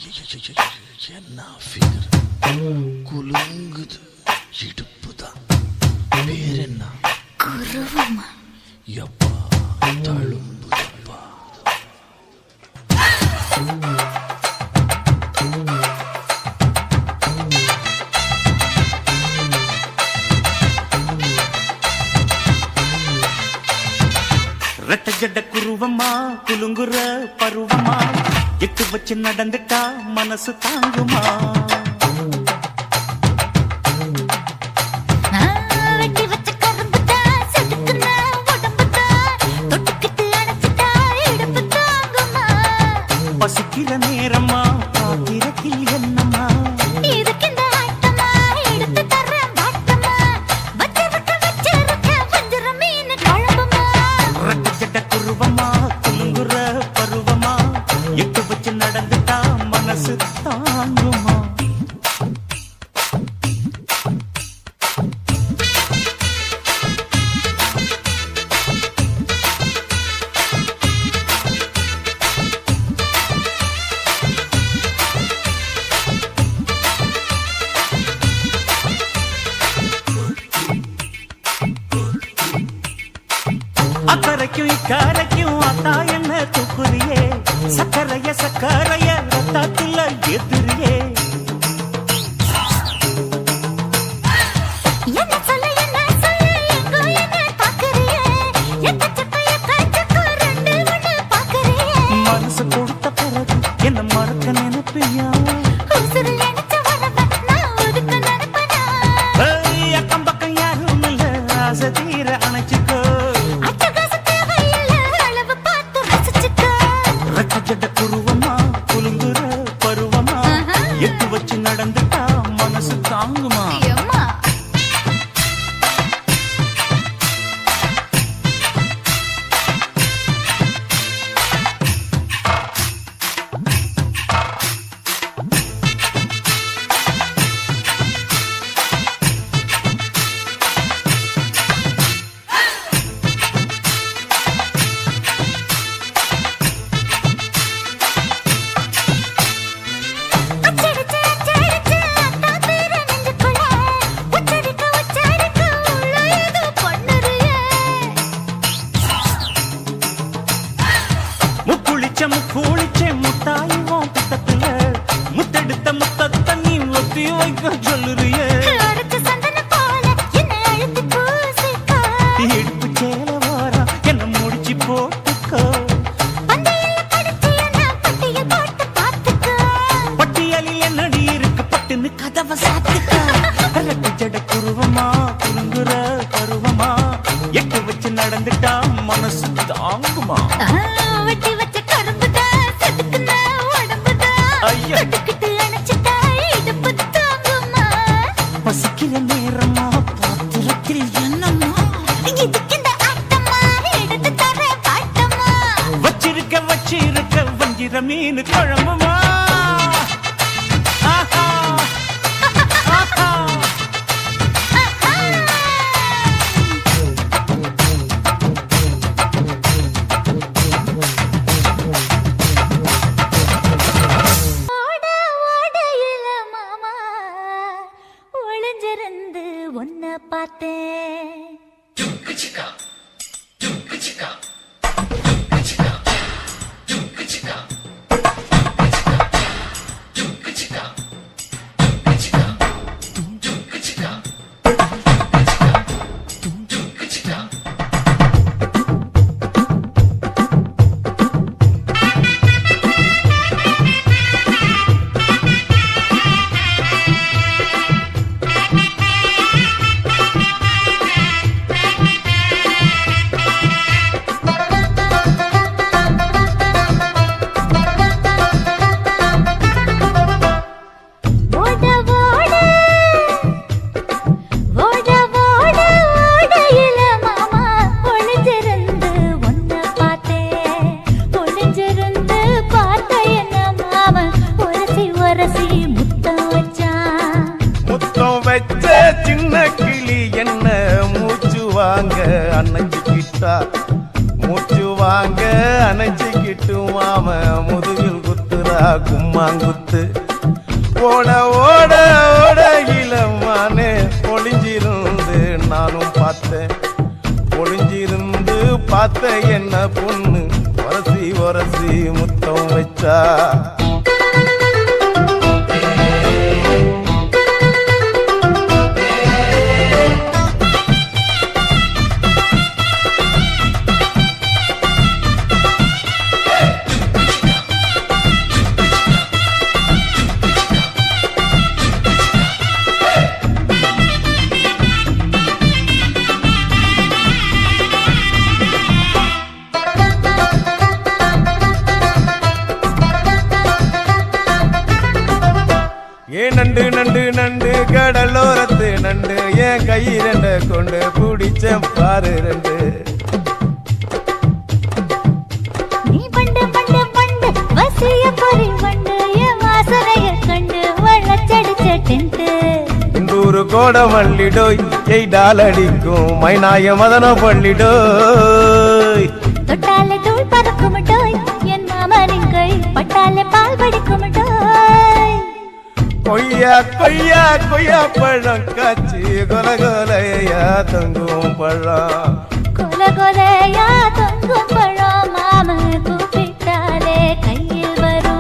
என்ன ஃபிகர் குலுங்குது இடுப்பு தான் பேர் என்ன குருவமா எப்பா தழும்புதப்பா ரெட்ட ஜட குருவமா குலுங்குற பருவமா எட்டு வச்சு நடந்துட்டா மனசு தாங்குமா பசிக்கிற நேரமா பாத்திரத்தில் என்னம்மா ரெட்ட ஜட குருவமா குலுங்குற பருவமா எட்டு வச்சு நடந்துட்டா மனசு தாங்குமா அக்கறைக்கும் இக்கரைக்கும் அத்தா என்ன தூக்குறியே சக்கரைய சக்கரைய ரத்தாத்துல எதிரியே மனசு கொடுத்த பிறகு என்ன மறக்க நினைப்பியா அக்கம் பக்கம் யாரும் இல்ல ஆசை தீர அணைச்சுக்கோ ரெட்ட குருவமா குலுங்குற பருவமா எட்டு வச்சு நடந்துட்டா மனசு தாங்குமா முக்குளிச்ச முத்தாயும் பித்தத்துல முத்தெடுத்த முத்தத்தை நீ ஒத்தி வைக்க சொல்லுறியே எடுப்பு சேல வாரா என்ன முடிச்சு போட்டுக்கோ பட்டியலில் என்னடி இருக்கு பட்டுன்னு கதவை சாத்துக்கோ ரெட்ட ஜட குருவமா குலுங்குற பருவமா எட்டு வச்சு நடந்துட்டா மனசு தாங்குமா பசிக்கிற நேரமா பாத்திரத்தில் என்னம்மா வச்சிருக்க வஞ்சிர மீன் குழம்புமா ஒன்ன பார்த்தேன் சின்ன கிளி என்ன மூச்சு வாங்க அணைஞ்சுக்கிட்டா மூச்சு வாங்க அணைஞ்சுக்கிட்டு மாம முதுகில் குத்துறா குத்துறா கும்மாங்குத்து. ஓட ஓட ஓட இளமானே ஒளிஞ்சிருந்து நானும் பார்த்தேன். ஒளிஞ்சிருந்து பார்த்த என்ன பொண்ணு ஒரசி ஒரசி முத்தம் வச்சா. நண்டு நண்டு நண்டு கடலோரத்து நண்டு என் கை ரெண்ட கொண்டு பிடிச்ச பாரு ரெண்டு. நீ பண்டு பண்டு பண்டு வசிய பொறி வண்டு என் வாசனைய கண்டு வளச்சடிச்ச டென்ட். இந்தூரு கோட மல்லிடோய் எய்டால் அடிக்கும் மைனாய மதன பள்ளிடோய். தொட்டாலே தூள் பறக்குமட்டோய் என் மாமனின் கை பட்டாலே பால் படிக்குமட்டோய். கொய்யா கொய்யா கொய்யா பழம் காய்ச்சி கொல கொலையா தொங்கும் பழம். கொல கொலையா தொங்கும் பழம் மாம கூப்பிட்டாலே கையில் வரும்.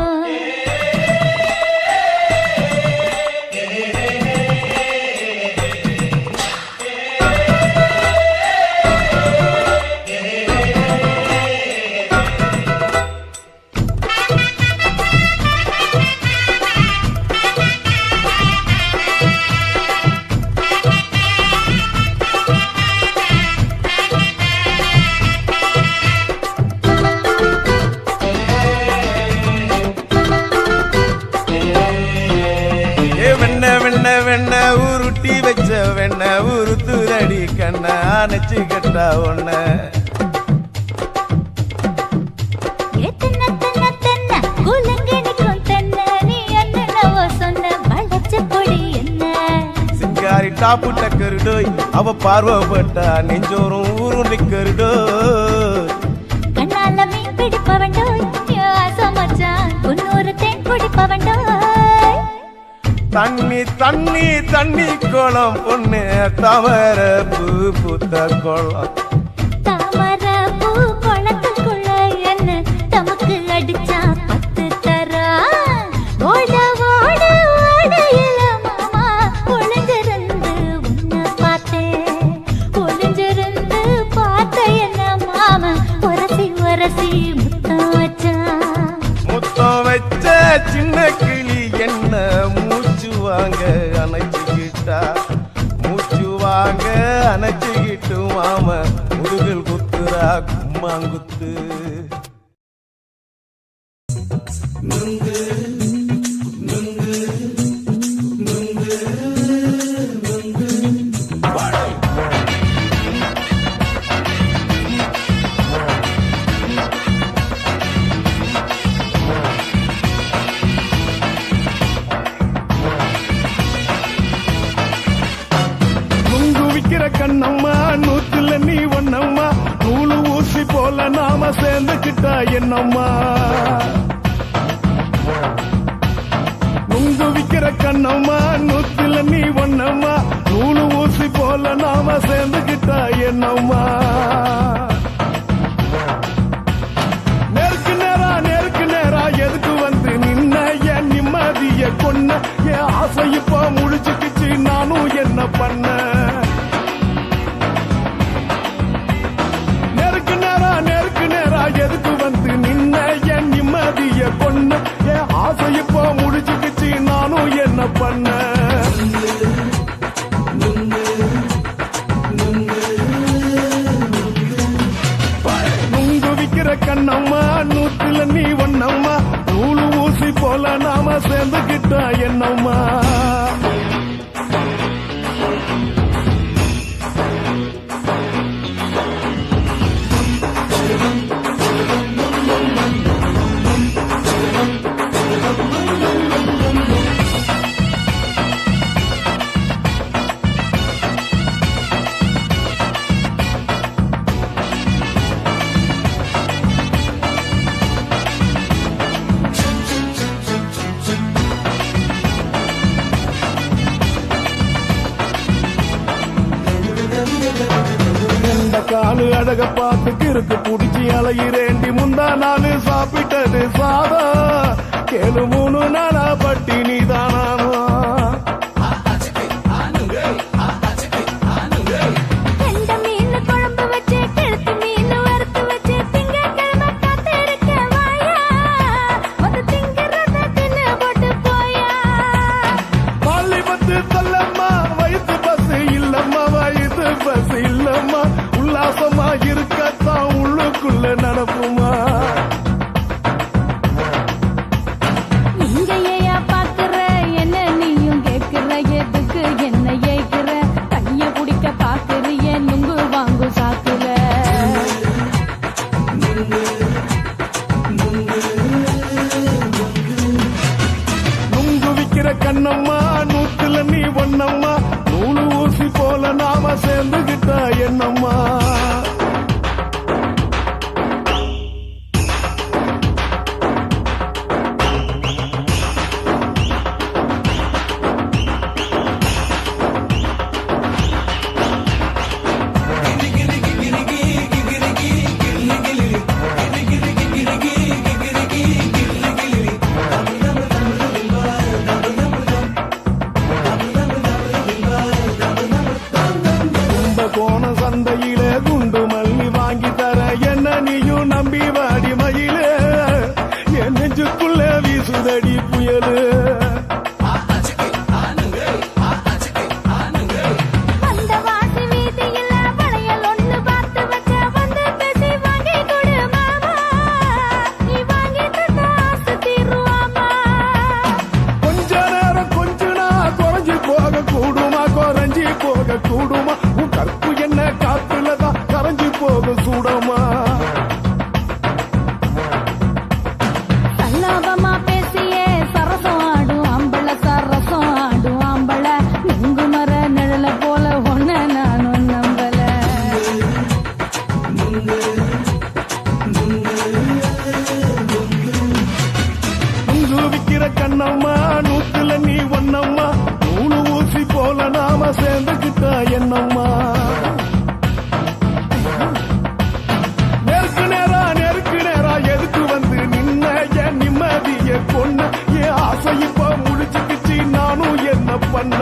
வெண்ண உருட்டி வச்ச வெண்ண உருத்துரடி கண்ண அணைச்சு கட்டா ஒண்ண. சிங்காரி டாப்பு டக்கருடோய் அவ பார்வப்பட்டா நெஞ்சோறும் உருண்டிக்கருடோய். கண்ணால மீன் பிடிப்பவண்டோய் ஆசமச்சான் குன்னூறு தேன் குடிப்பவண்டோய். தண்ணி தண்ணி தண்ணி கோலம் பொண்ணு தவற பூ பூத்த கோலம். தாமர பூ குளத்துக்குள்ள என்ன தமக்கு அடிச்சா 10 தரா. ஓட ஓட ஓடையில மாமா ஒளிஞ்சிருந்து உன்னை பார்த்தேன். ஒளிஞ்சிருந்து பார்த்த என்ன மாமா உரசி உரசி முத்தம் வச்சா. முத்தம் வச்ச சின்ன கிளி என்ன மூச்சு வாங்க அணைச்சுக்கிட்டா. மூச்சு வாங்க அணைச்சுக்கிட்டு மாம முதுகில் குத்துறா கும்மாங்குத்து. கண்ணம்மா நூத்துல நீ ஒன்னம்மா நூலு ஊசி போல நாம சேர்ந்துக்கிட்டா என்னம்மா. நுங்கு விக்கிற கண்ணம்மா நூத்துல நீ ஒன்னம்மா நூலு ஊசி போல நாம சேர்ந்துக்கிட்டா என்னம்மா. நேருக்கு நேரா எதுக்கு வந்து நின்ன என் நிம்மதிய கொன்ன. என் ஆசை இப்ப முடிச்சுக்கிச்சு நானும் என்ன பண்ண. எதுக்கு வந்து நின்ன என் நிம்மதிய கொன்ன. என் ஆசை இப்போ முடிச்சுக்கிச்சு நானும் என்ன பண்ண. நுங்கு விக்கிற கண்ணம்மா நூத்துல நீ ஒன்னம்மா நூலு ஊசி போல நாம சேர்ந்துக்கிட்டா என்னம்மா. அலையிறேண்டி முந்தா நாள் சாப்பிட்டது சாதம் கேளு 3 நாளா பட்டினி தானாமா கெண்ட மீன் குழம்பு வச்சு கெளுத்தி மீன் வறுத்து வச்சு திங்கட்கிழமை காத்திருக்க வாயா வந்து திங்கிறத தின்னு போட்டு போயா பள்ளி பத்து தள்ளம்மா வயிற்று பஸ் இல்லம்மா வயிற்று பஸ் இல்லம்மா உல்லாசமா இருக்கத்தான் உள்ளுக்குள்ள நடப்புமா இங்க ஏயா பாக்குற என்ன நீயும் கேக்குற எதுக்கு என்ன ஏக்குற தண்ணிய குடிக்க பாக்குறிய நுங்கு வாங்கு சாக்குல நுங்கு விக்கிற கண்ணம்மா நூத்துல நீ ஒண்ணம்மா நூலு ஊசி போல நாம சேர்ந்துகிட்டா என்னம்மா போன சந்தையில குண்டு மல்லி வாங்கி தர என்ன நீயும் நம்பி வாடி மயில என் நெஞ்சுக்குள்ள வீசுதடி புயலு அந்த வாசி வீதியில வளையல் ஒண்ணு பார்த்து வச்ச வந்து பேசி வாங்கி கொடு மாமா நீ வாங்கி தந்த ஆசை தீருவாமா கொஞ்ச நேரம் கொஞ்சனா குறைஞ்சி போக கூடுமா குறைஞ்சி போக கூடுமா உன் கற்பு என்ன காத்துலதான் கரைஞ்சி போக சூடமா சல்லாபமா பேசியே சரசம் ஆடும் ஆம்பள சரசம் ஆடும் ஆம்பள நுங்கு மர நிழல போல ஒன்ன நானும் நம்பல நுங்கு விக்கிற கண்ணம்மா நூத்துல நீ ஒண்ணம்மா நூலு ஊசி போல நாம சேர்ந்துகிட்டா என்னம்மா நெருக்கு நேரா எதுக்கு வந்து நின்ன என் நிம்மதிய கொன்ன என் ஆசை இப்ப முடிச்சுக்கிச்சு நானும் என்ன பண்ண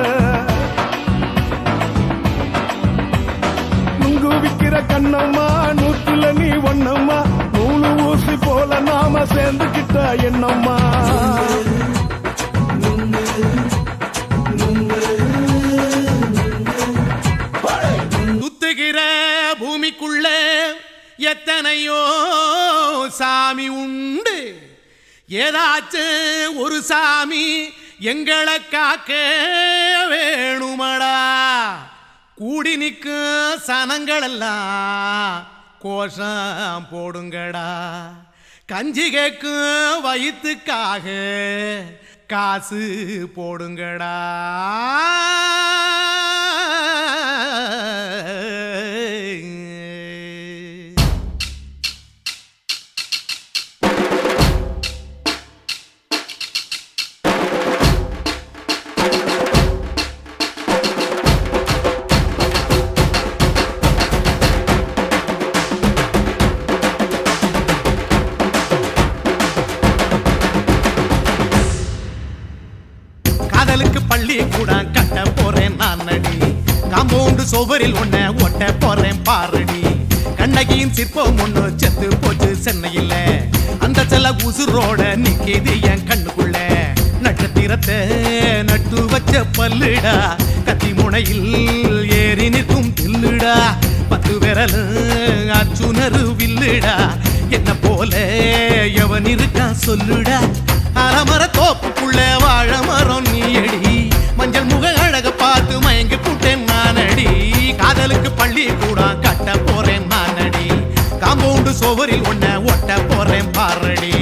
நுங்கு விக்கிற கண்ணம்மா நூத்துல நீ ஒண்ணம்மா நூலு ஊசி போல நாம சேர்ந்துகிட்டா என்னம்மா சுத்துகிற பூமிக்குள்ள எத்தனையோ சாமி உண்டு ஏதாச்சும் ஒரு சாமி எங்களை காக்க வேணுமடா கூடி நிற்கும் சனங்களெல்லாம் கோஷம் போடுங்கடா கஞ்சி கேக்கும் வயிற்றுக்காக காசு போடுங்கடா காதலுக்கு பள்ளி கூட கட்ட போறேன் நான் நடி காம்பவுண்டு சுவரில் ஒன்ன ஒட்ட போறேன் பாரடி கண்ணகியின் சிற்பம் ஒண்ணு செத்து போச்சு சென்னையில் அந்த செல்ல உசுரோட நிக்கிது என் கண்ணுக்குள்ள நட்சத்திரத்தை நட்டு வச்ச பல்லுடா கத்தி முனையில் ஏறி நிற்கும் தில்லுடா 10 விரல் அச்சுணரு வில்லுடா என்ன போல எவன் இருக்கா சொல்லுடா அலமர தோப்புக்குள்ள வாழ மரம் நீயடி மஞ்சள் முக அழக பார்த்து மயங்கி புட்டேன் நானடி காதலுக்கு பள்ளி கூட கட்ட போறேன் நானடி காம்பவுண்டு சுவரில் ஒன்ன ஒட்ட போறேன் பாரடி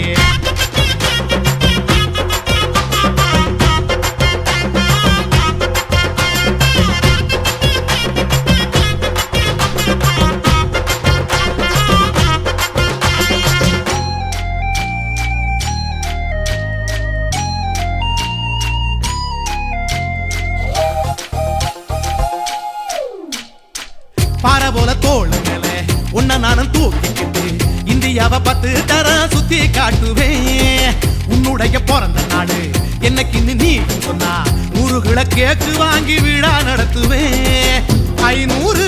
பாறை போல தோளுங்களே உன்ன நானும் தூக்கிக்கிட்டு இந்தியா நேரம் சுத்தி காட்டுவேன் உன்னுடைய பிறந்த நாடு என்னைக்குன்னு நீ சொன்னா 100 கிலோ கேக்கு வாங்கி விழா நடத்துவேன் 500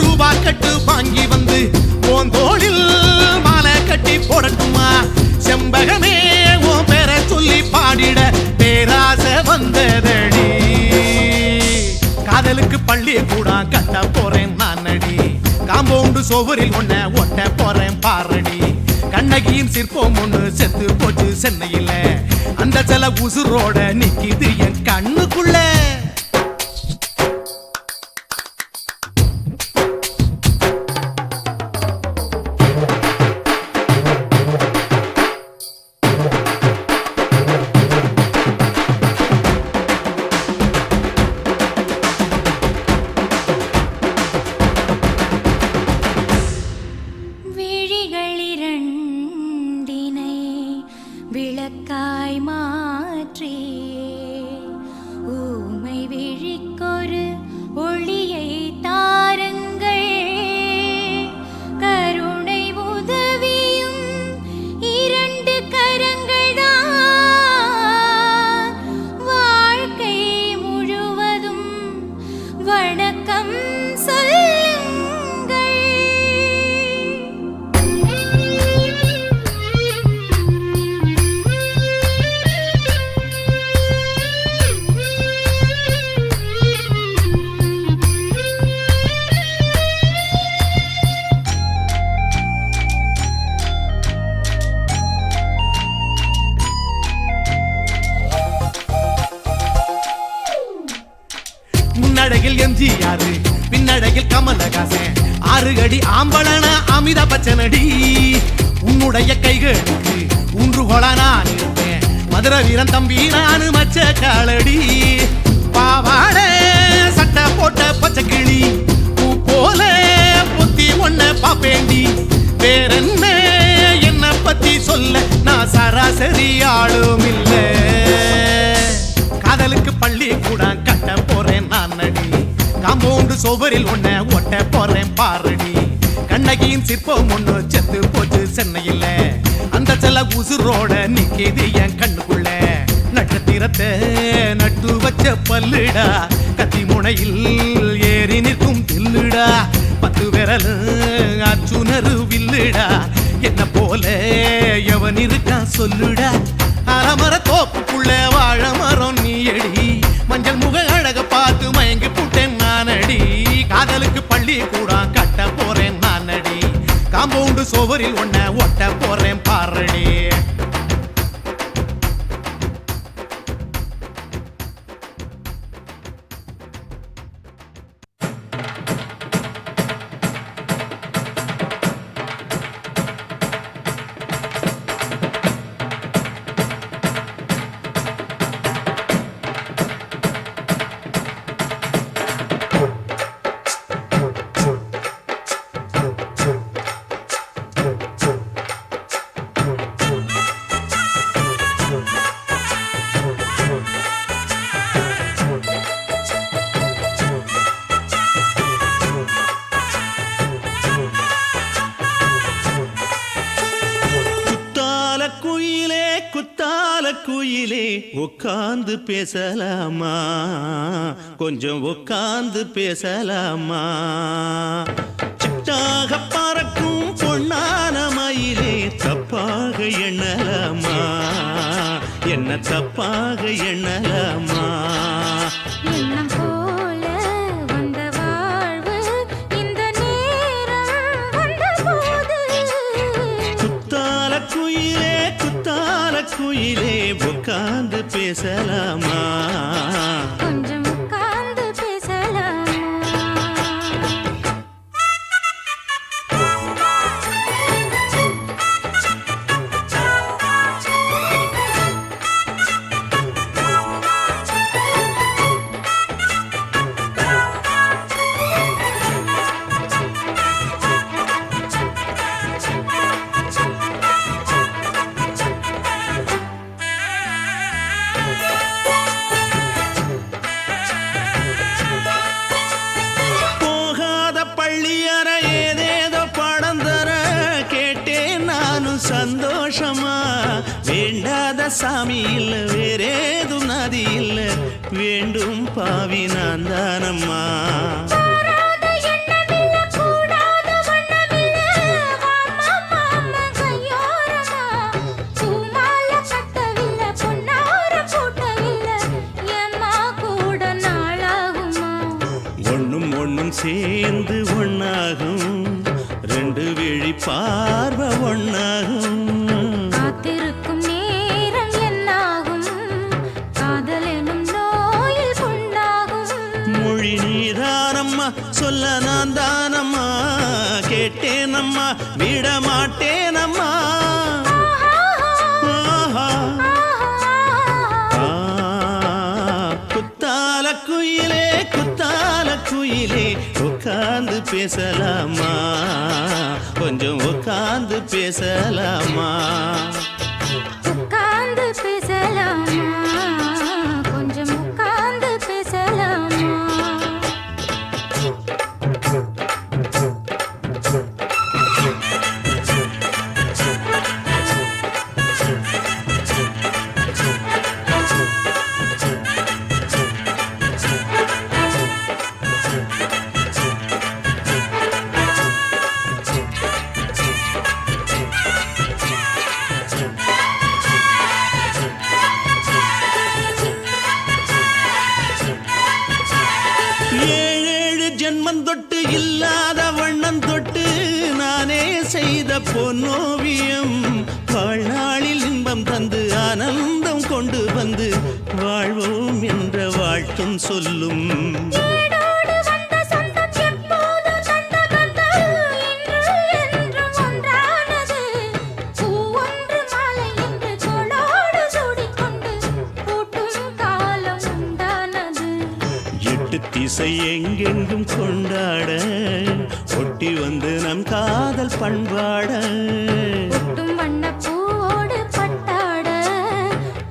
ரூபாய் கட்டு வாங்கி வந்து உன் தோளில் மாலை கட்டி போடட்டுமா செம்பகமே உன் பேரை சொல்லி பாடிட பேராசை வந்ததடி காதலுக்கு பள்ளி கூட கட்ட போறேன் நானடி காம்பவுண்டு சுவரில் ஒன்ன ஒட்ட போறேன் பாரடி கண்ணகியின் சிற்பம் ஒண்ணு செத்து போச்சு சென்னையில அந்த சில உசுரோட நிக்கிது என் கண்ணுக்குள்ள விளக்காய் மாற்றி ஊமை விழிக்கொரு ஒளியை தாருங்கள் கருணை உதவியும் 2 கரங்கள் தான் வாழ்க்கை முழுவதும் வணக்கம் முன்னடையில் எம்ஜிஆர் பின்னடையில் கமலஹாசன் 6 அடி ஆம்பளன அமிதாப் பச்சனடி உன்னுடைய கைகளுக்கு ஊன்றுகோல நான் இருப்பேன் மதுரை வீரன் தம்பி நானு மச்ச காலடி பாவாட சட்டை போட்ட பச்சை கிளி பூ போல பொத்தி ஒன்ன பாப்பேண்டி வேறென்ன என்ன பத்தி சொல்ல நான் சராசரி ஆளும் இல்ல காதலுக்கு பள்ளி கூட கட்ட போறேன் நானடி காம்பவுண்டு சுவரில் ஒன்ன ஒட்ட போறேன் பாரடி கண்ணகியின் சிற்பம் ஒண்ணு செத்து போச்சு சென்னையில அந்த சில உசுரோட நிக்கிது என் கண்ணுக்குள்ள நட்சத்திரத்தை நட்டு வச்ச பல்லுடா கத்தி முனையில் ஏறி நிற்கும் தில்லுடா 10 விரல் அச்சுணரு வில்லுடா என்ன போல எவன் இருக்கா சொல்லுடா அலமர தோப்புக்குள்ள வாழ மரம் நீயடி மஞ்சள் முக அழக பார்த்து மயங்கி புட்டேன் நானடி காதலுக்கு பள்ளி கூட கட்ட போறேன் நானடி காம்பவுண்டு சுவரில் ஒன்ன ஒட்ட போறேன் பாரடி குயிலே உட்கார்ந்து பேசலாமா கொஞ்சம் உட்கார்ந்து பேசலாமா சிட்டாக பறக்கும் பொன்னான மயிலே தப்பாக எண்ணலாமா என்ன தப்பாக எண்ணலாமா எண்ணம் போல வந்த வாழ்வு இந்த நேரம் வந்தபோது குத்தால குயிலே உட்கார்ந்து பேசலாமா கொஞ்சம் உட்கார்ந்து பேசலாமா சந்தோஷமா வேண்டாத சாமி இல்ல வேறேதும் நதி இல்ல வேண்டும் பாவி நான் தானம்மா கூடாத எண்ணமில்ல, கூடாத வண்ணமில்ல, வாம்மா மாமா கையோரமா. பூமால கட்டவில்லை, பொன்னார பூட்டவில்லை, ஏம்மா கூட நாளாகுமா? ஒண்ணும் ஒண்ணும் சேர்ந்து ஒண்ணாகும் ரெண்டு விழி பார்வை ஒண்ணாகும் காத்திருக்கும் நேரம் என்னாகும்? காதல் எனும் நோயில் புண்ணாகும். மொழி நீதானம்மா சொல்ல நான் தானம்மா கேட்டேனம்மா விட மாட்டேனம்மா ஆஹா. குத்தால குயிலே குத்தால குயிலே உட்கார்ந்து பேசலாமா கொஞ்சம் உட்கார்ந்து பேசலாமா உட்கார்ந்து பேசலாமா, கொஞ்சம் உட்கார்ந்து பேசலாமா? ஏழேழு ஜென்மம் தொட்டு இல்லாத வண்ணம் தொட்டு நானே செய்த பொன்னோவியம் வாழ்நாளில் இன்பம் தந்து ஆனந்தம் கொண்டு வந்து வாழ்வோம் என்ற வாழ்த்தும் சொல்லும் ஏடோடு வந்த சொந்தம் எப்போது தந்த பந்தம் இன்று என்றும் ஒன்றானது. பூ ஒன்று மாலை என்று தோளோடு சூடிக்கொண்டு பூட்டும் காலம் உண்டானது. எட்டு திசை எங்கெங்கும் கொண்டாட ஒட்டி வந்து நம் காதல் பண்பாட ஒட்டும் வண்ணப் பூவோடு பட்டாட,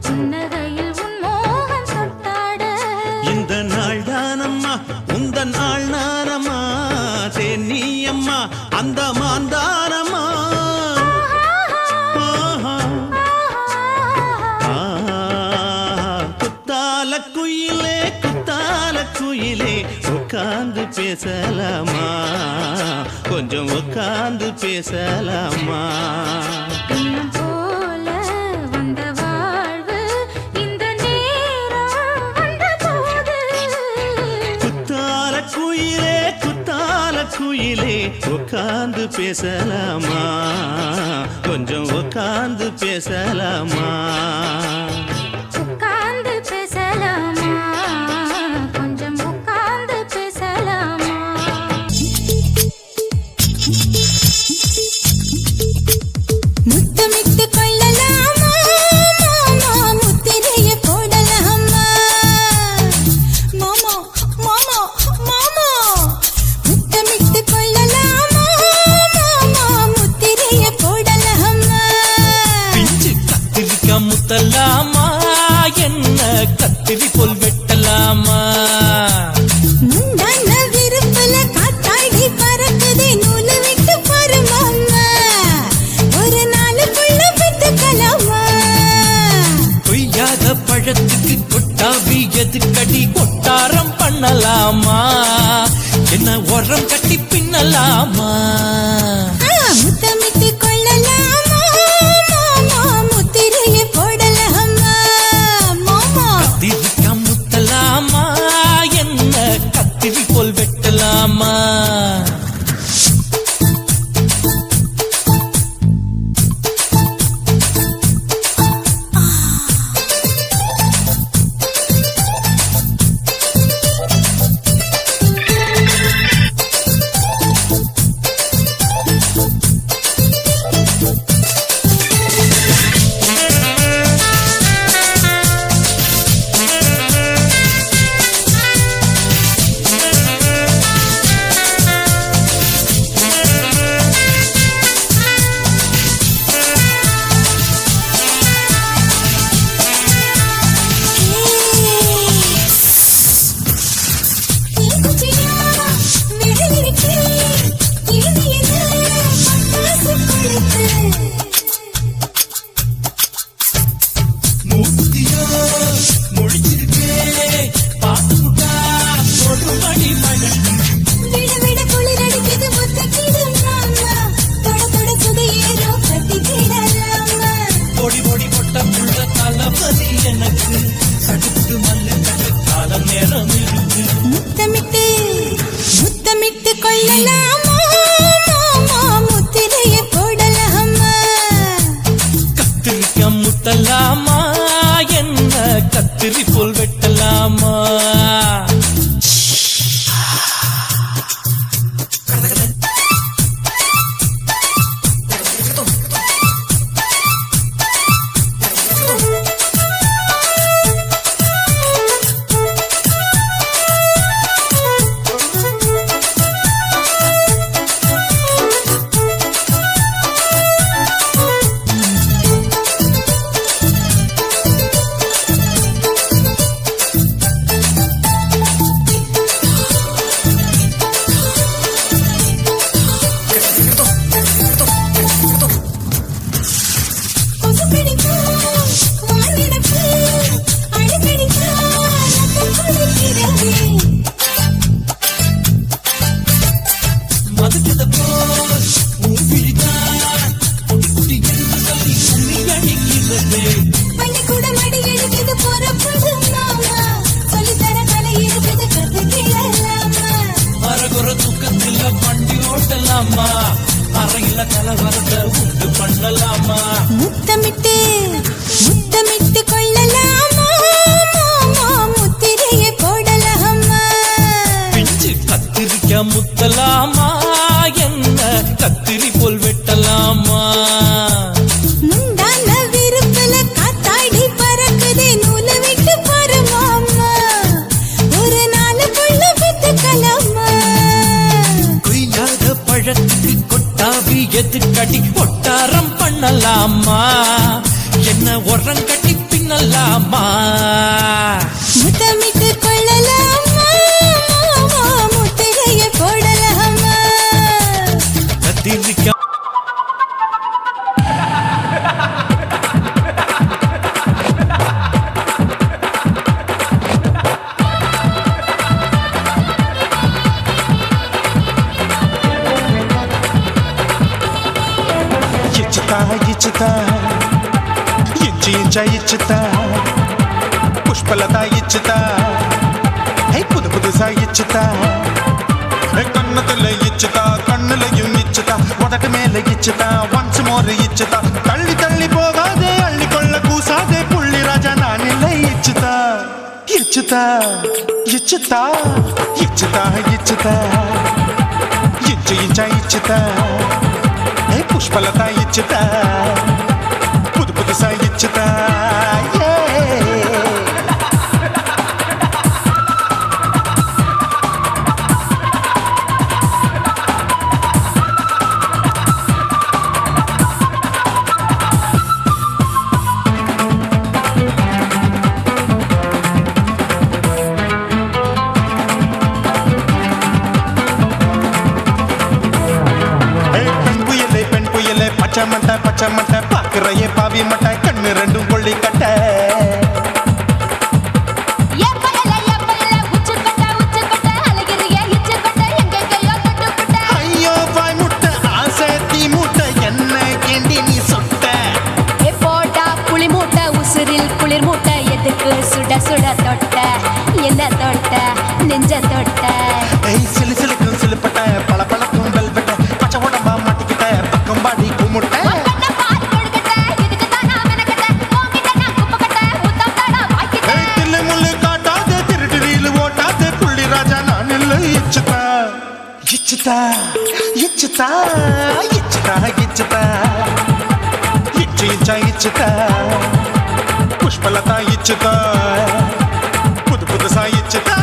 புன்னகையில் உன் மோகம் தொட்டாட. இந்த நாள் தானம்மா உந்த நாள் நானம்மா தென்னியம்மா அந்த மாந்தானம்மா ஆஹா. குத்தால குயிலே குத்தால குயிலே உட்கார்ந்து பேசலாமா கொஞ்சம் உட்கார்ந்து பேசலாமா இன்னும் போல வந்த வாழ்வு இந்த நேரம் வந்தபோது. குத்தால குயிலே உட்கார்ந்து பேசலாமா கொஞ்சம் உட்கார்ந்து பேசலாமா உட்கார்ந்து பேசலாமா, கொஞ்சம் உட்கார்ந்து பேசலாமா? முத்தமிட்டு கொள்ளலாமா, மாமா முத்திரைய போடலாமா? மாமா மாமா மாமா முத்தமிட்டு கொள்ளலாமா, மாமா முத்திரைய போடலாமா? பிஞ்சு கத்திரிக்கா முத்தலாமா என்ன கத்திரி போல் வெட்டலாமா முந்தான விருப்பல காத்தாடி பறக்குதே நூலு விட்டு பாரு மாமா, ஒரு நாளுக்குள்ள பெத்துக்கலாமா? கொய்யாத பழத்துக்கு கொட்டாவி எதுக்கடி கொட்டாரம் பண்ணலாமா என்ன உரம் கட்டி பின்னலாமா முத்தமிட்டு கொள்ளலாமா, மாமா முத்திரைய போடலாமா? மாமா கத்திரிக்கா முத்தலாமா என்ன கத்திரி போல் வெட்டலாமா கட்டப்புள்ள தளபதி எனக்கு கடுத்து மல்லு கட்டு காலம் நேரம் இருக்கு முத்தமிட்டு முத்தமிட்டு கொள்ளலாமா மாமா முத்திரையை போடலாமா கத்திரிக்க முத்தலாமா என்ன கத்திரி போல் வெட்டலாமா கொசு பிடிக்கும் வானிடப்பு அடிக்கடிக்கா குளிக்கிறவே மதுக்கத போல் மூவிழிதான் குட்டி என்று சொல்லி உண்மை அடிக்கிறதே பள்ளிக்கூட மடி எடுக்குது பொறப்புது மாமா சொல்லித்தர கலை இருக்குது கத்து கேளலாமா அரகுற தூக்கத்தில் வண்டி ஓட்டலாமா அறையில கலவரத்தை உண்டு பண்ணலாமா முத்தமிட்டு முத்தமிட்டு கொள்ளலாமா மாமா முத்திரையை போடலாமா பிஞ்சு கத்திரிக்க முத்தலாமா என்ன கத்திரி போல் வெட்டலாமா முந்தான விருப்பல காத்தாடி பறக்குதே நூல விட்டு பாரு மாமா ஒரு நாளுக்குள்ள வித்துக்கலாமா கொய்யாத பழத்துக்கு கொட்டாவி எதுக்கடி ஒட்டாரம் பண்ணலாமா என்ன உரம் கட்டி பின்னலாமா முத்தமிட்டு கொள்ளலாமா மாமா முத்திரையை போடலாமா கத்திரிக்க ఇచ్చుతా ఇచ్చుతా ఇంచి ఇంచ ఇచ్చుతా పుష్పలత ఇచ్చుతా హై புது புதுசா இச்சுதா கண்ணத்துல இச்சுதா கண்ணுலையும் இச்சுதா உதட்டு மேல இச்சுதா ஒன்ஸ் மோர் இச்சுதா தள்ளி தள்ளி போகாதே அள்ளி கொள்ள கூசாதே புள்ளி ராஜா நான் இல்லை இச்சுதா இச்சுதா இச்சுதா இச்சுதா இச்சுதா ఇంచు ఇంచ ఇచ్చుతా ఏ పుష్పలత ఇచ్చుతా పుదు పుదుసా ఇచ్చుతా பச்சை மட்டை பாக்குறையே பாவி மட்டை கண்ணு ரெண்டும் கொள்ளி கட்ட ஐயோ பாய் முட்டை ஆசை தீ மூட்டை என்ன கேண்டி நீ சொட்ட புளி மூட்டை உசுரில் குளிர் மூட்டை எதுக்கு சுட சுட தொட்ட என்ன தொட்ட நெஞ்ச தொட்ட ஏய் சிலு சிலுக்கும் சிலுப்பட்ட பல பழக்கும் வெல்வெட்ட பச்சை உடம்பா மாட்டிக்கிட்ட பக்கம் பாடி குமுட்ட தில்லு முள்ளு காட்டாதே திருட்டு ரீலு ஓட்டாதே புள்ளி ராஜா நான் இல்லை இச்சுதா இச்சுதா இச்சுதா இச்சுதா இச்சுதா இச்சு இச்சா இச்சுதா புஷ்பலதா இச்சுதா புது புதுசா இச்சுதா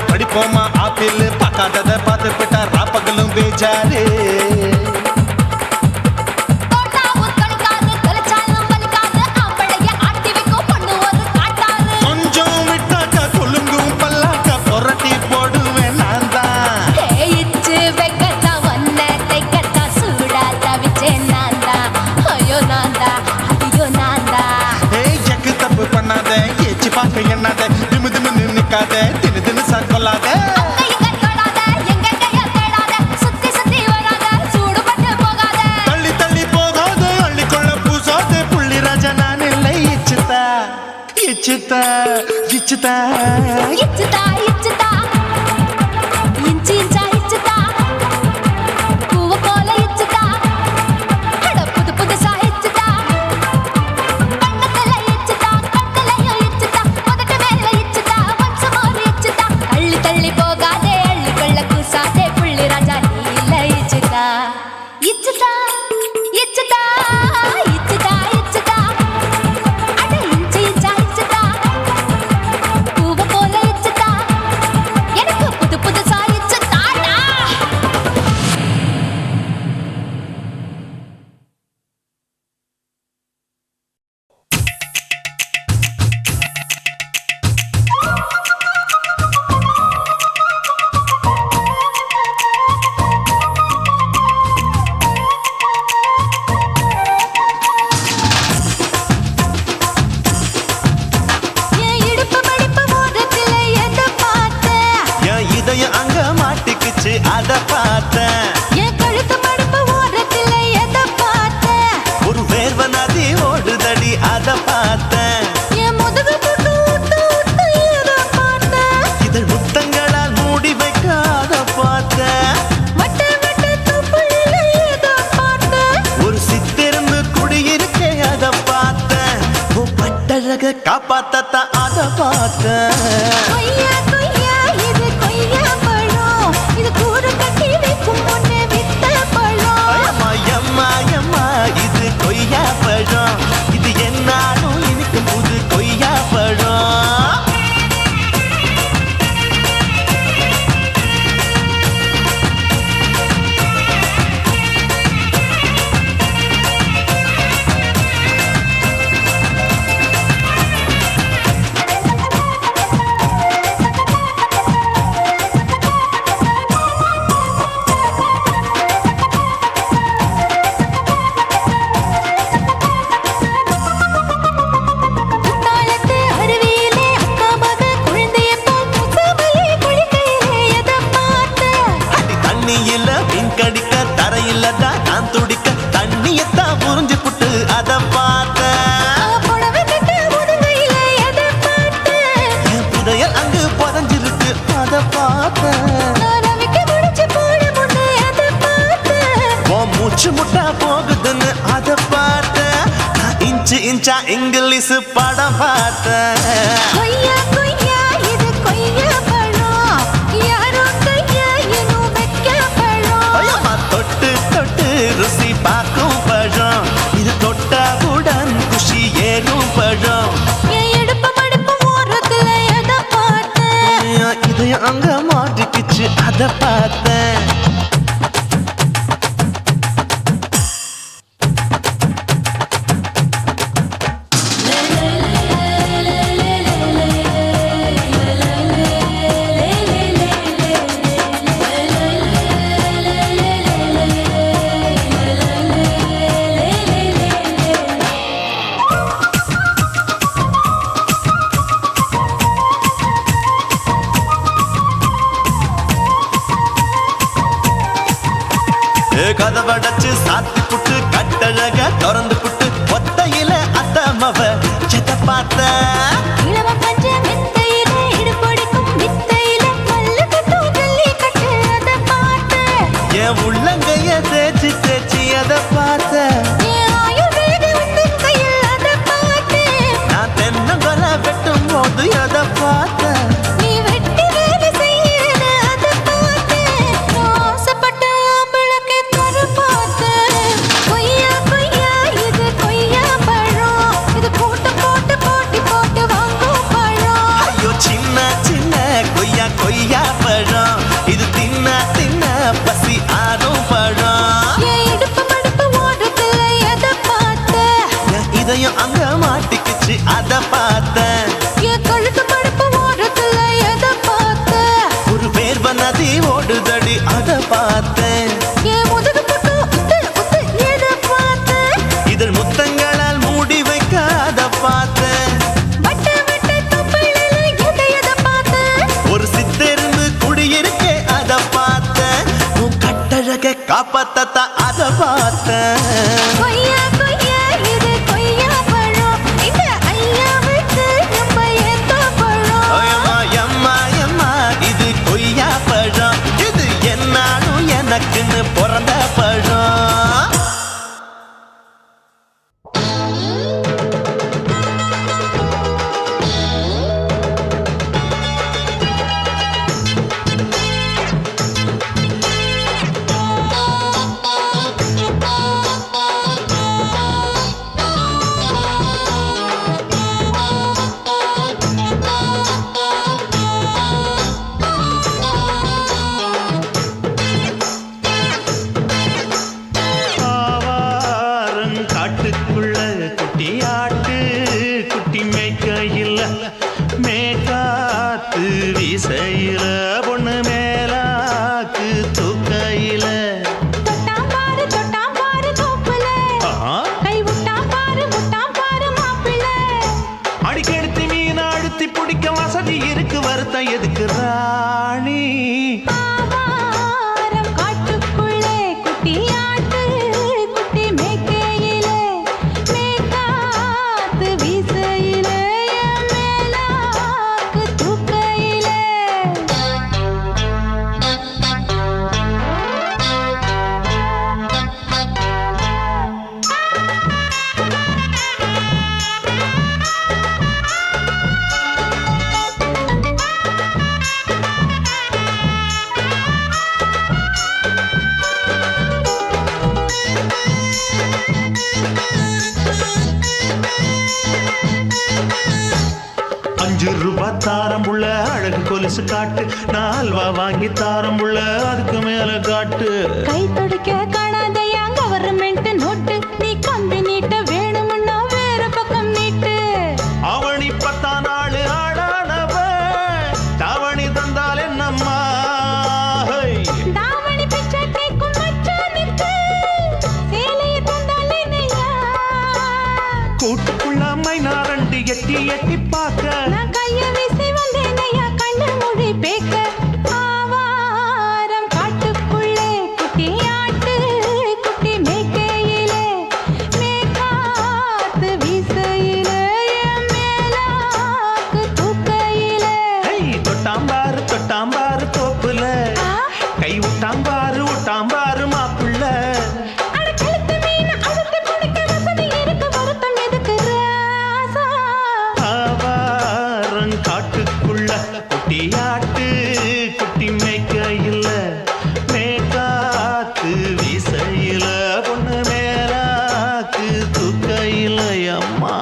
படிப்போமா ஆப்பிள் பார்க்காதத பார்த்து விட்டா ராப்பகலும் பேஜாரு அமுக்க எண்ணாத திமு திமுன்னு நிக்காத தினு தினு சாக்கொள்ளாத அங்க இங்க தொடாத, எங்க கைய தேடாத, சுத்தி சுத்தி வராத, சூடுபட்டு போகாத. தள்ளி தள்ளி போகாத அள்ளிக்கொள்ள பூசாத புள்ளி ராஜா நான் இல்லை இச்சுதா இச்சுதா இச்சுதா இச்சுதா, இச்சுதா, இன்ச்சு இன்ச்சா இச்சுதா, பூவ போல இச்சுதா, அட புது புதுசா இச்சுதா, கண்ணத்துல இச்சுதா, கண்ணுலயும் இச்சுதா, உதட்டு மேல இச்சுதா, once more இச்சுதா. அள்ளி தள்ளி போகாதே, அள்ளிக்கொள்ள கூசாதே, புள்ளி ராஜா நீ இல்ல இச்சுதா. இச்சுதா, இச்சுதா, இச்சுதா, இச்சுதா, அட இன்ச்சு இன்ச்சா இச்சுதா, பூவ போல இச்சுதா, எனக்கு புது புதுசா இச்சுதாடா. என் இடுப்பு மடிப்பு ஓரத்துல எதை பார்த்தேன்? என் இதயம் அங்க மாட்டிக்கிச்சு அத பார்த்தேன் என் கழுத்து மடிப்பு ஓரத்துல எதை பார்த்தேன்? ஒரு வேர்வ நதி ஓடுதடி அத பார்த்தேன் என் முதுகு புட்டு ஊத்து ஊத்து எதை பார்த்தேன்? இதழ் முத்தங்களால் மூடி வைக்க அத பார்த்தேன் வட்ட வட்ட தொப்புளில எதை பார்த்தேன்? ஒரு சித்திருந்து குடியிருக்கே அத பார்த்தேன் உன் பட்டழக காப்பாத்தத்தான் அத பார்த்தேன் கொய்யா கொய்யா இது கொய்யா பழம், இது கூடு கட்டி வைக்கும் முன்னே வித்த பழம். அம்மா எம்மா எம்மா இது கொய்யா பழம் இது என்னாலும் இனிக்கும் புது கொய்யா பழம் குத்தாலத்து அருவியிலே அக்கா மக குழந்தைய போல் முசாமலே குளிக்கையிலே எதை பார்த்தேன்? அடி தண்ணியில மீன் கடிக்க தரையில தான் நான் துடிக்க தண்ணியத்தான் புரிஞ்சு புட்டு அத பார்த்தேன் புடவை கட்ட முதுகையிலே எதை பார்த்தேன்? என் புதையல் அங்கு புதஞ்சிருக்கு அத பார்த்தேன் நான் ரவிக்கு முடிச்சு போட முன்னே எதை பார்த்தேன்? உன் மூச்சு முட்டா போகுதுன்னு அத பார்த்தேன் நான் இன்ச்சு இன்ச்சா இங்கிலீஷ் படம் பார்த்தேன் கொய்யா கொய்யா இது கொய்யா பழம், யாரோ கையா இன்னும் வைக்க பழம். ஐயம்மா தொட்டு தொட்டு ருசி பார்க்கும் பழம் இது தொட்டாவுடன் குஷி ஏறும் பழம் என் இடுப்பு மடிப்பு ஓரத்துல எதை பார்த்தேன்? என் இதயம் அங்க மாட்டிக்கிச்சு அத பார்த்தேன் கதவடைச்சு சாத்தி புட்டு கட்டழக திறந்து புட்டு ஒத்தையில அத்தமவ செத்த பார்த்த இளவ பஞ்ச மெத்தையிலே இடுப்பொடிக்கும் வித்தையிலே மல்லு கட்டும் ஜல்லிக்கட்டு அதை பார்த்தேன். என் உள்ளங்கைய தேய்ச்சி தேய்ச்சி அத பார்த்த என் ஆயுர்வேத உந்தன் கையில் அதை பார்த்தேன். நான் தென்னங்கொலை வெட்டும் போது அத பார்த்த நீ வெட்டி வேலை செய்யறது அதை பார்த்தேன். நான் ஆசைப்பட்ட ஆம்பளுக்கு தர பார்த்தேன். கொய்யா கொய்யா இது கொய்யா பழம், இது போட்டு போட்டு போட்டி போட்டு வாங்கும் பழம். ஐயோ சின்ன சின்ன கொய்யா கொய்யா பழம் இது தின்ன தின்ன பசி ஆறும் பழம் என் இடுப்பு மடிப்பு ஓரத்துல எதை பார்த்தேன்? என் இதயம் அங்க மாட்டிக்கிச்சு அத பார்த்தேன் என் கழுத்து மடிப்பு ஓரத்துல எதை பார்த்தேன்? ஒரு வேர்வ நதி ஓடுதடி அத பார்த்தேன் என் முதுகு புட்டு உத்து உத்து எதை பார்த்தேன்? இதழ் முத்தங்களால் மூடி வைக்க அத பார்த்தேன் வட்ட வட்ட தொப்புள் பார்த்தேன். கொய்யா கொய்யா இது கொய்யா பழம் இந்த ஐயாவுக்கு நம்ம ஏத்த பழம் அம்மா எம்மா எம்மா இது கொய்யா பழம், இது என்னாலும் எனக்குன்னு பிறந்த பழம். காட்டுக்குள்ள குட்டி ஆட்டு குட்டி மேய்க்கையில் மேகாத்து வீசையில பொண்ணு மேலாக்கு தூக்கையில தொட்டாம் பாரு தோப்புல கை விட்டாம் பாரு மாப்பிள்ளை அடிக்கெடுத்து மீன் அழுத்தி பிடிக்க வசதி இருக்கு, வருத்தம் எதுக்கு ராணி? ஆவாரம் காட்டுக்குள்ளே குட்டியாட்டு குட்டி மேய்க்கையிலே மேய்காத்து வீசையிலே என் மேலாக்கு தூக்கையிலே ₹5 தாரம்புள்ள அழகு கொலுசு காட்டு, 4 வாங்கி தாரம்புள்ள அதுக்கு மேல காட்டு. கை துடிக்க காணாதையா கவர்மெண்ட் நோட்டு நீ கம்பி நீட்ட வேணும்னா வேற பக்கம் நீட்டு அவனி 10 நாள் ஆடானவ தாவணி தந்தால் என்னம்மா? தாவணி பிச்சை கேக்கும் மச்சானுக்கு சேலையை தந்தாலே நையா கூட்டுக்குள்ள மைனாரண்டி எட்டி எட்டி பார்க்க நான் கைய வீசி வந்தேன் ஐயா கண்ணு மொழி பேக்க ஆவாரம் காட்டுக்குள்ளே குட்டியாட்டு குட்டி மேய்க்கையிலே மேய்காத்து வீசையிலே என் மேலாக்கு தூக்கையிலே தொட்டாம்பாரு தோப்புல கை விட்டாம்பாரு மாப்புள்ள அட கழுத்து மீன் அழுத்து குடிக்க வசதி இருக்கு வருத்தம் எதுக்கு ராசா ஆவாரம் காட்டுக்குள்ள குட்டியாட்டு குட்டி மேய்க்கையில் மேகாத்து வீசையில பொண்ணு மேலாக்கு தூக்கையில் அம்மா.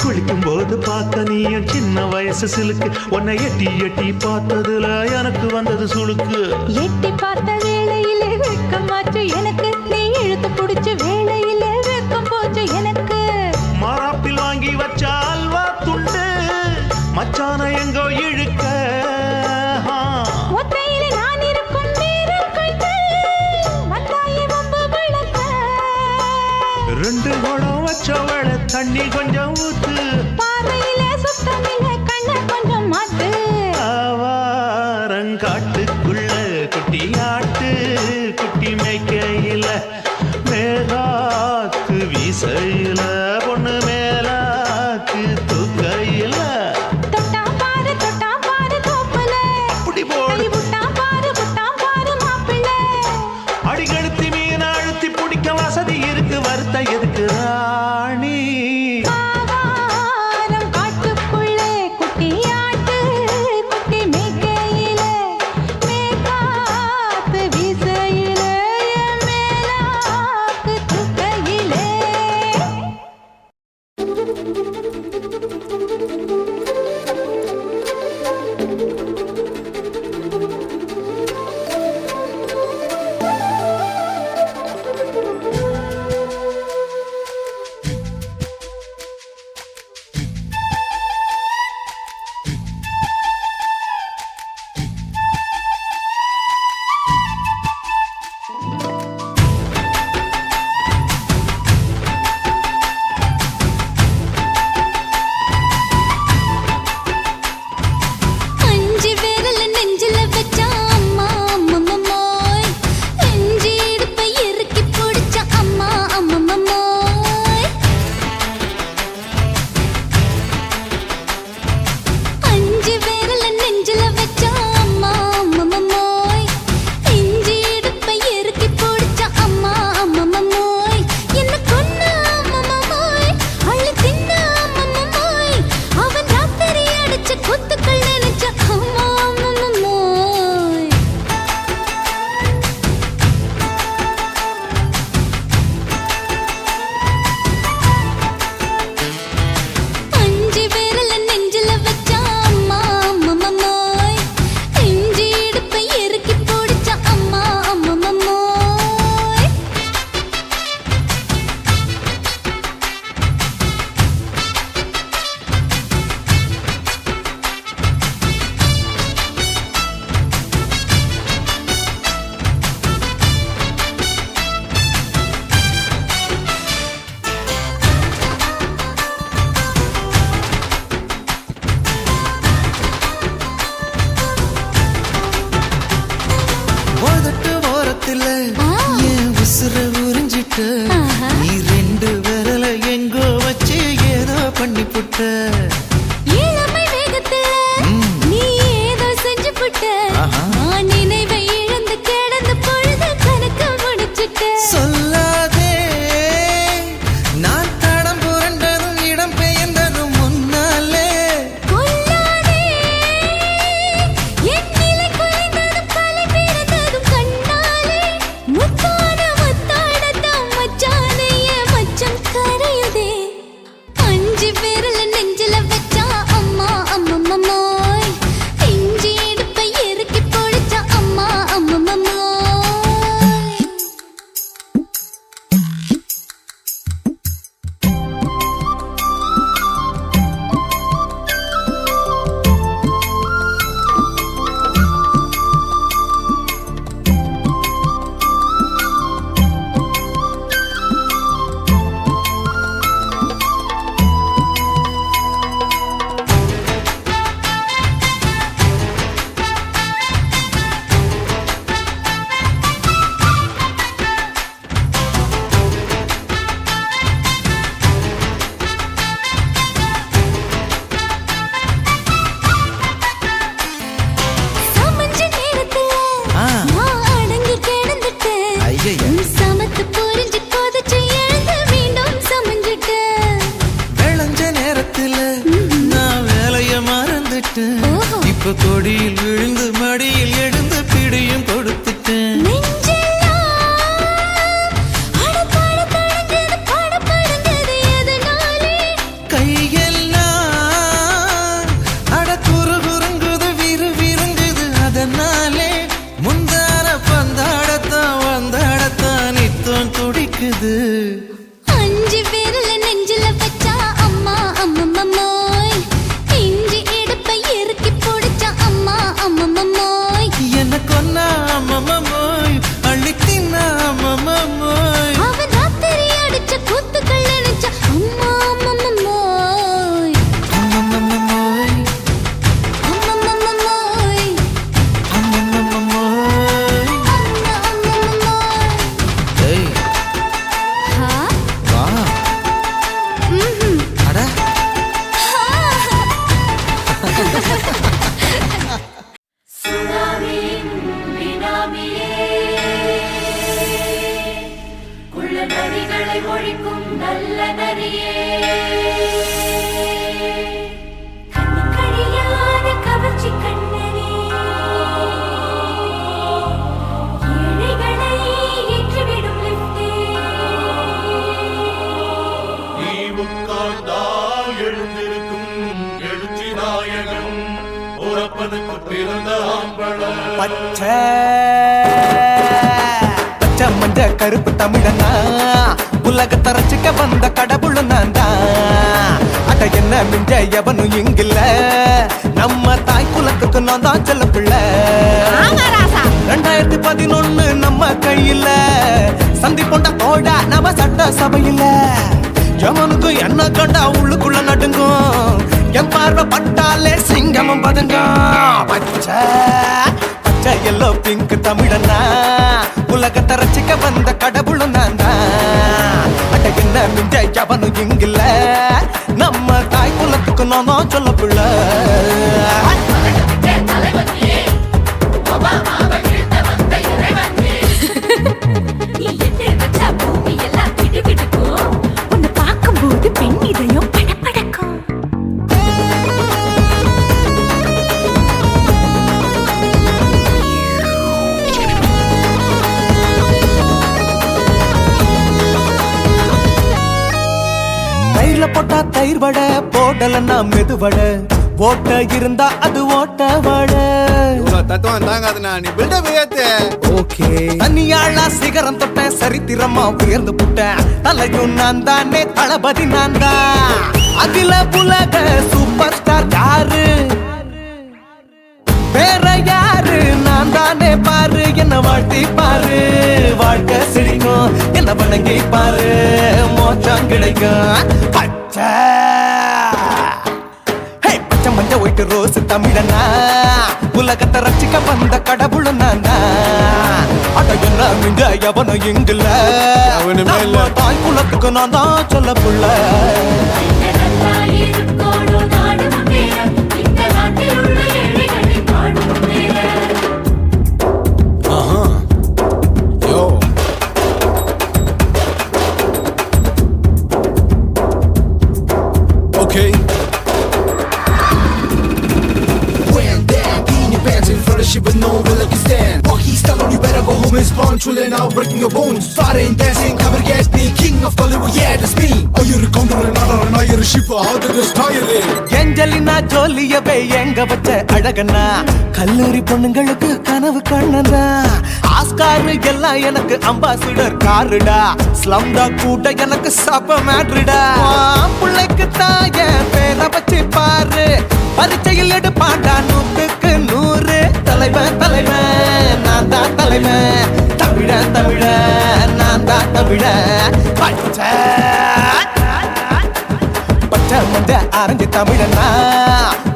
குளிக்கும் போது பார்த்த நீயும் சின்ன வயசு சிலுக்கு, உன்னை எட்டி எட்டி பார்த்ததுல எனக்கு வந்தது சுளுக்கு. எட்டி பார்த்த வேளையிலே வெட்கமாச்சு எனக்கு நீ இழுத்து புடிச்சு வேளையிலே வெட்கம் போச்சு எனக்கு மாறாப்பில் வாங்கி வச்ச அல்வா துண்டு மச்சான எங்கோ இழுக்க. ஒத்தையிலே நான் இருக்கும் நேரம் கழித்து வந்தாயே வம்பு விளக்க 2 குடம் வச்சவள தண்ணி கொஞ்சம் ஊத்து. பாறையிலே சுத்தமில்லை கண்ணை கொஞ்சம் மாத்து ஆவாரங்காட்டுக்குள்ள குட்டியாட்டு குட்டி மேய்க்கையில மேகாத்து வீசையில பொண்ணு மேலாக்கு தூக்கையில தொட்டாம் பாரு தோப்புல அப்படி போடு. கை விட்டாம் பாரு மாப்பிள்ளை அடிக்கெடுத்து மீன் அழுத்தி பிடிக்க வசதி இருக்கு, வருத்தம் எதுக்கு ராணி? ஆவாரம் காட்டுக்குள்ளே குட்டியாட்டு குட்டி மேய்க்கையிலே மேய்காத்து வீசையிலே என் வேகத்துல என் உசுர உறிஞ்சிட்ட நீ ரெண்டு விரல எங்கோ வச்சு ஏதோ பண்ணி புட்ட இளமை வேகத்துல நீ ஏதோ செஞ்சு புட்ட நான் நினைவை இழந்து கிடந்து பொழுது கணக்கு முடிச்சிட்ட சொல்லாதே நான் தடம் புரண்டதும் இடம் பெயர்ந்ததும் முன்னாலே கொல்லாதே என் நிலை குலைந்ததும் தலை பிறந்ததும் கண்ணாலே முத்தான முத்தாடத்தான் மச்சானே என் மச்சம் கரையுதே அஞ்சு விரல நெஞ்சில வச்சா அம்மா அம்மம்மம்மோய் இஞ்சி இடுப்பை இறுக்கி பொழிச்சா அம்மா அம்மம்மம்மோய் சமஞ்ச நேரத்துல நான் அடங்கி கிடந்துட்டேன் ஐயைய. நீ சமத்து புரிஞ்சு கொதிச்சு எழுந்து மீண்டும் சமஞ்சிட்டேன் விளைஞ்ச நேரத்துல நான் வேலைய மறந்துட்டேன் ஓஹோ. இப்ப கொடியில் விழுந்து மடியில் எழுந்து பிடியும் கொடுத்துட்டேன் நெஞ்செல்லாம் அடப்பாட தடங்குது படபடங்குது எதனாலே கையெல்லாம் அட குறு குறுங்குது விறு விருங்குது அதனாலே முந்தான பந்தாடத்தான் வந்தாடத்தான் நித்தம் துடிக்குது அஞ்சு விரல நெஞ்சில வச்சா அம்மா அம்மம்மம்மோய் இஞ்சி இடுப்பை இறுக்கி பொடிச்சா அம்மா அம்மம்மம்மோய் என்ன கொன்னா அம்மம்மோய் அள்ளி தின்னா அம்மம்மோய் அவன் ராத்திரி அடிச்ச கூத்துக்கள் நினைச்சா அம்மா அம்மம்மம்மோய் அம்மம்மோய் அம்மம்மம்மோய் அம்மம்மோய் அம்மா அம்மம்மம்மோய் ஏய் ஹா வா ம்ஹும் அட குள்ள நரிகளை ஒழிக்கும் நல்ல நரியே கண்ணுக்கழியாத கவர்ச்சி கண்ணனே ஏழைகளை ஏற்றிவிடும் லிப்டே நீ உட்கார்ந்தால் எழுந்திருக்கும் எழுச்சி நாயகன் உறப்பனுக்கு பிறந்த ஆம்பள பச்சை மஞ்ச கருப்பு தமிழனா உலகத்தை ரசிக்க வந்த கடவுள் நான் தான் அட என்ன மிஞ்ச எவனும் இங்கில்ல நம்ம தாய் குலத்துக்கு நான் தான் செல்ல பிள்ளை 2011 நம்ம கையில சந்தி போட்ட தோடா நம்ம சட்ட சபையில எவனுக்கும் என்ன கண்டா உள்ளுக்குள்ள நடுங்கும் என் பார்வை பட்டாலே சிங்கமும் பதுங்கும் பச்சை பச்சை எல்லோ பிங்க் தமிழனா உலகத்தை ரசிக்க வந்த கடவுள் நான் தான் அட என்ன மிஞ்ச எவனும் இங்கில்ல நம்ம தாய் குலத்துக்கு நான் தான் சொல்ல பிள்ளை நீ எட்டு வச்சா பூமி எல்லாம் கிடுகிடுக்கும் உன்னை பார்க்கும்போது பெண் இதயம் படபடக்கும் தயிர்ல போட்டா தயிர் வடை போடலன்னா மெதுவடை ஓட்ட இருந்தா அது ஓட்ட வடை தத்துவம் தாங்காதுண்ணா நீ பில்டப் ஏத்து ஓகே தனியாளா சிகரம் தொட்ட சரித்திரமா உயர்ந்து புட்டேன் தலையும் நான் தானே தளபதி நான் தான் அகில புலக சூப்பர் ஸ்டார் யாரு வேற யாரு நான் தானே பாரு என்ன வாழ்த்தி பாரு வாழ்க்கை சிரிக்கும் என்ன வணங்கி பாரு மோச்சம் கிடைக்கும் பச்சை ஹே, பச்சை மஞ்ச ஒயிட்டு ரோஸ் தமிழனா உலகத்தை ரசிக்க வந்த கடவுள் நான் அட என்ன மிஞ்ச எவனும் இங்குல எவனுமே இல்ல. நம்ம தாய் குலத்துக்கு நான் தான் சொல்ல புள்ள நல்லா இருக்கோடும் நாடு முன்னேற இந்த நாட்டில் உள்ள ஏழைகளின் நாடு முன்னேற Yo. Okay. When down, in your pants in front of shit with no will like you stand. Walk east alone, you better go home and spawn. Chillin' now, breaking your bones. Fighting, dancing, cover gas, the king of Hollywood, yeah, that's me. Oh, you're a condor and not you're a ship. How did this tie it in? Angelina ஜோலியவே எங்க வச்ச அழகனா கல்லூரி பொண்ணுங்களுக்கு கனவு கண்ணனா Oscar எல்லாம் எனக்கு ambassador காருடா ஸ்லம்டா கூட எனக்கு சப்ப மேட்ருடா பிள்ளைக்கு தான் என் பேரை வச்சு பாரு பரீட்சையில் எடுப்பாண்டா 100க்கு 100 தலைவன் தலைவன் நான் தான் தலைவன் தமிழன் தமிழன் நான் தான் தமிழன் பச்சை மஞ்ச ஆரஞ்சு தமிழனா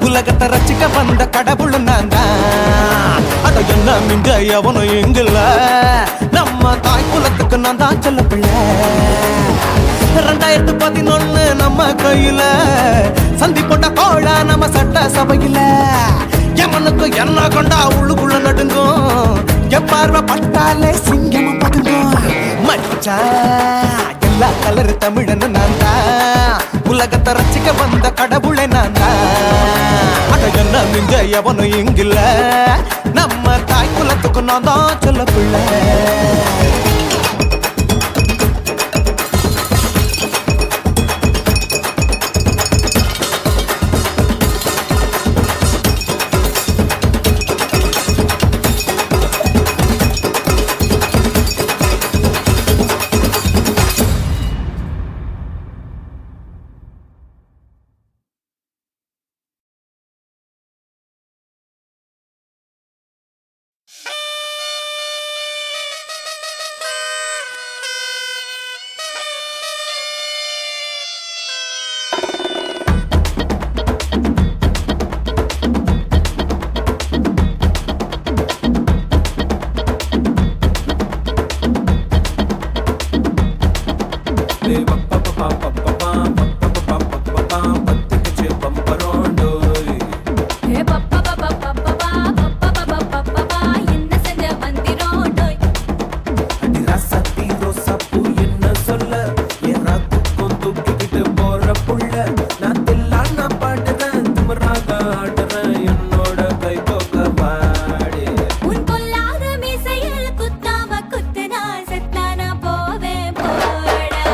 உலகத்தை ரசிக்க வந்த கடவுள் நான் தான் அட என்ன மிஞ்ச எவனும் எங்குல நம்ம தாய் குலத்துக்கு நான் தான் சொல்ல பிள்ளை 2011 நம்ம கையில சந்தி போட்ட கோழ நம்ம சட்ட சபையில எமனுக்கு என்ன கொண்டா உள்ளுக்குள்ள நடுங்கும் எப்பார்வ பட்டாலே சிங்கமும் பதுங்கும் மச்சான் எல்லா கலர் தமிழன்னு நான் தான் உலகத்தை ரசிக்க வந்த கடவுளை நான் தான் அட என்ன மிஞ்ச எவனும் இங்கில்ல நம்ம தாய் குலத்துக்கு நான் தான் சொல்ல பிள்ளை உன் பொல்லாத மீசையில் குத்தாம குத்துனா செத்தானா போவே போடா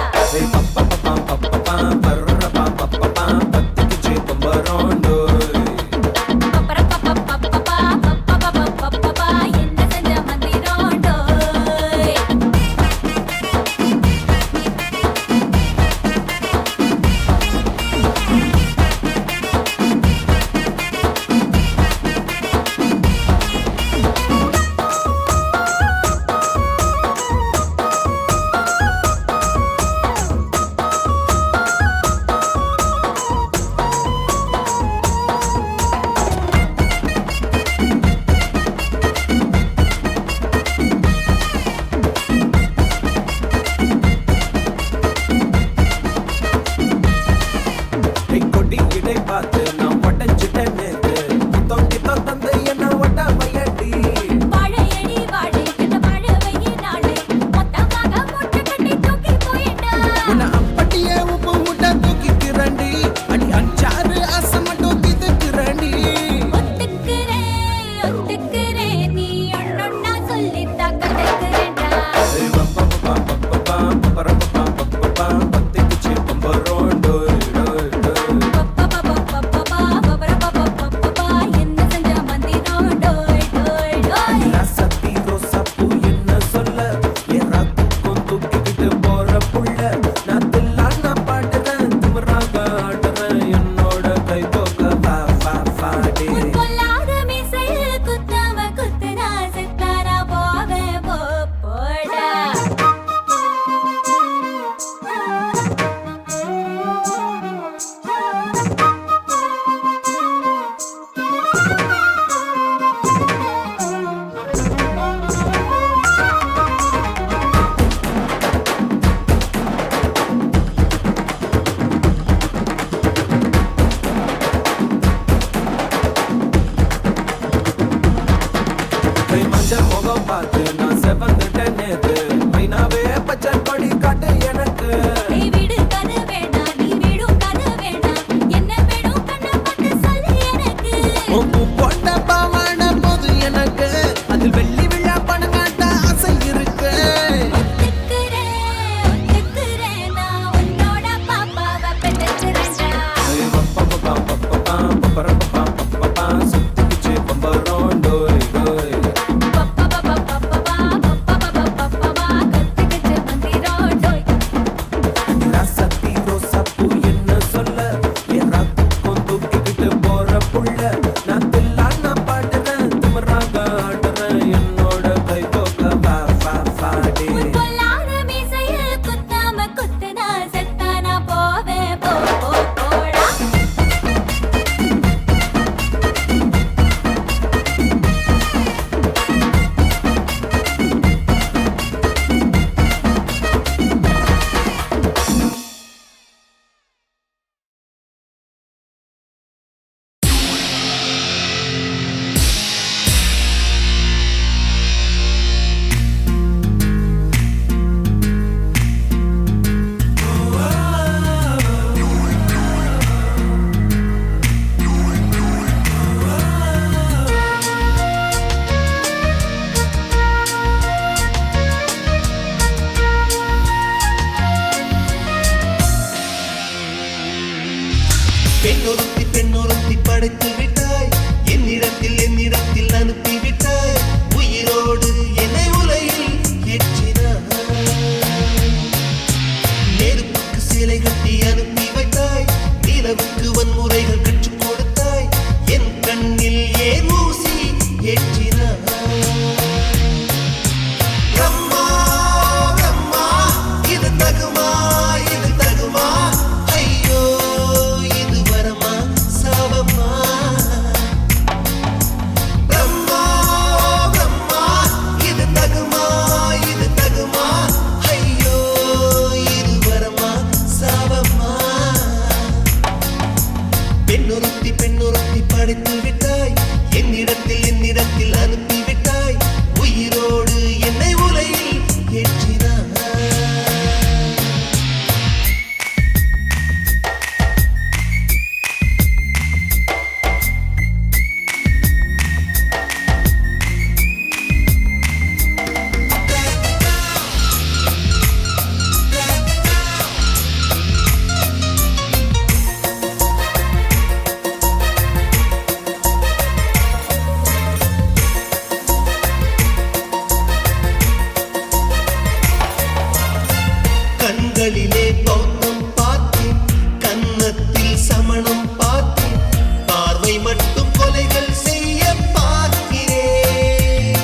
கண்களிலே பௌத்தம் பார்த்தேன், கன்னத்தில் சமணம் பார்த்தேன், பார்வை மட்டும் கொலைகள் செய்ய பார்க்கிறேன்.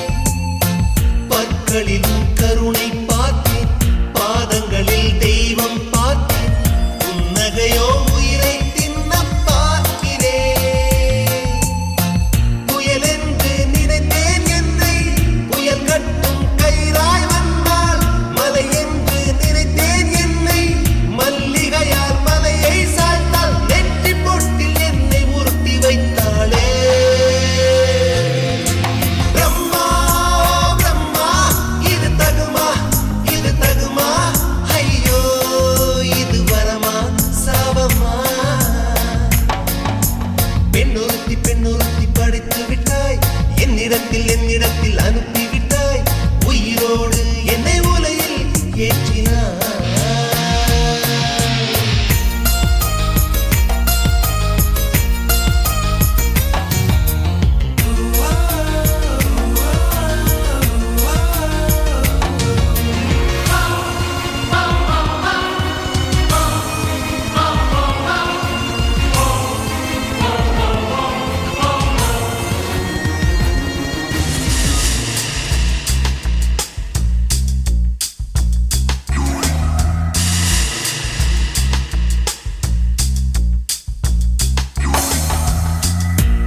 பற்களிலும் கருணை பார்த்தேன், பாதங்களில் தெய்வம் பார்த்தேன், புன்னகையோ உயிரை தின்ன பார்க்கிறேன். புயல் என்று நினைத்தேன் என்னை, புயல் கட்டும் கயிறாய் வந்தால், மலை என்று நினைத்தேன் என்னை, மல்லிகையால் மலையை சாய்த்தால், நெற்றி பொட்டில் என்னை உருட்டி வைத்தாளே. பிரம்மா பிரம்மா, இது தகுமா, இது தகுமா, ஐயோ இது வரமா சாபமா. பெண்ணொருத்தி பெண்ணொருத்தி படைத்து விட்டாய், என்னிடத்தில் அனுப்பி விட்டாய், உயிரோடு என்னை உலையில் ஏற்றினாய்.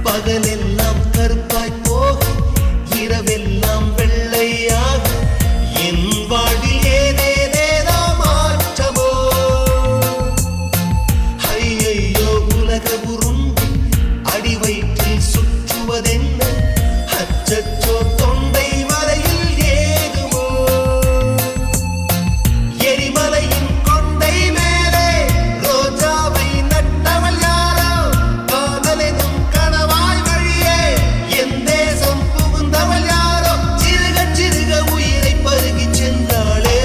பகலெல்லாம் கருப்பாய் போக, இரவெல்லாம் வெள்ளையாக, என் வாழ்வில் ஏதேதேதோ மாற்றமோ. ஐயையோ உலக உருண்டு அடி வயிற்றில் சுற்றுவதென்ன, அச்சச்சோ தொண்டை வரையில் ஏகுமோ. எரிமலையின் கொண்டை மேலே ரோஜாவை நட்டவள் யாரோ, காதலெனும் கணவாய் வழியே என் தேசம் புகுந்தவள் யாரோ, சிறுக சிறுக உயிரை பருகிச் சென்றாளே.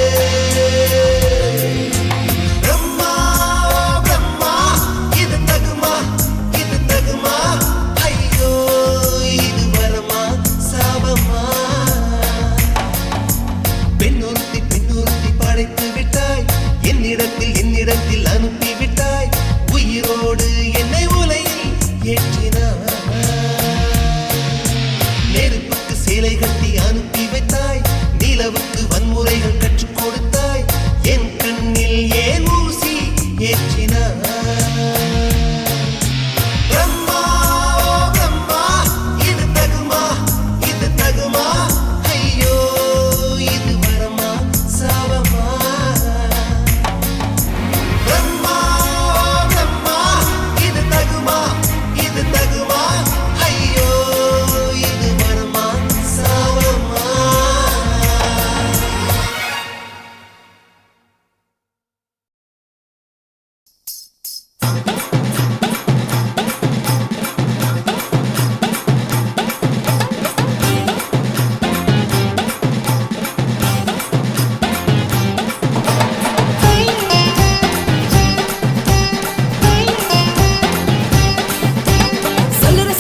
பிரம்மா பிரம்மா, இது தகுமா, இது தகுமா, ஐயோ இது வரமா சாபமா. பெண்ணொருத்தி பெண்ணொருத்தி படைத்து விட்டாய், என்னிடத்தில் அனுப்பி விட்டாய், உயிரோடு என்னை உலையில் ஏற்றினாய். நெருப்புக்கு சேலை கட்டி அனுப்பி வைத்தாய், நிலவுக்கு வன்முறைகள் கற்றுக் கொடுத்தாய், என் கண்ணில் ஏன் ஊசி ஏற்றினாய். பிரம்மா பிரம்மா, இது தகுமா, இது தகுமா, ஐயோ இது வரமா சாபமா. பிரம்மா பிரம்மா, இது தகுமா, இது தகுமா, ஐயோ இது வரமா சாபமா.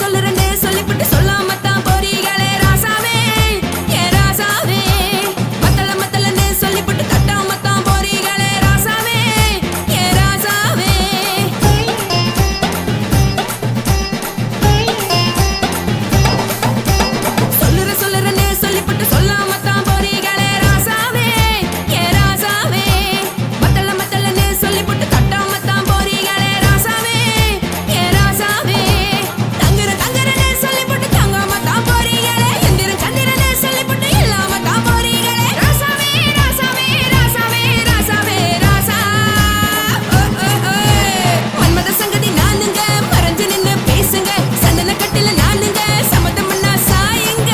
சொல்லுறேன்னு சொல்லிப்புட்டு சொல்லாமத்தான் போறீங்களே ராசாவே, ஏ ராசாவே. மத்தலன்னு சொல்லிப்புட்டு தட்டாமத்தான் போறீங்களே ராசாவே, ஏ ராசாவே. சொல்லுறேன்னு சொல்லிப்புட்டு சொல்லாமத்தான் போறீங்களே ராசாவே, ஏ ராசாவே. மத்தலன்னு சொல்லிப்புட்டு தட்டாமத்தான் போறீங்களே ராசாவே, ஏ ராசாவே. தங்குறேன்னு சொல்லிப்புட்டு தங்காமத்தான் போறீங்களே, எந்திரன் சந்திரன்னு சொல்லிப்புட்டு இல்லாமத்தான் போறீங்களே ராசாவே, ராசாவே, ராசாவே, ராசாவே, ராசா. மன்மத சங்கதி நானுங்க, மறைஞ்சு நின்னு பேசுங்க, சந்தன கட்டில நானுங்க, சம்மதம் பண்ணா சாயுங்க.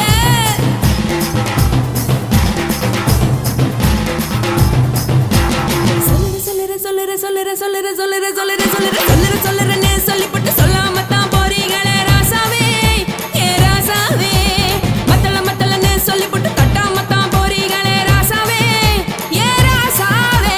சொல்லுறேன்னு சொல்லிப்புட்டு சொல்லாமத்தான் போறீங்களே ராசாவே, ஏ ராசாவே. மத்தலன்னு சொல்லிப்புட்டு தட்டாமத்தான் போறீங்களே ராசாவே, ஏ ராசாவே.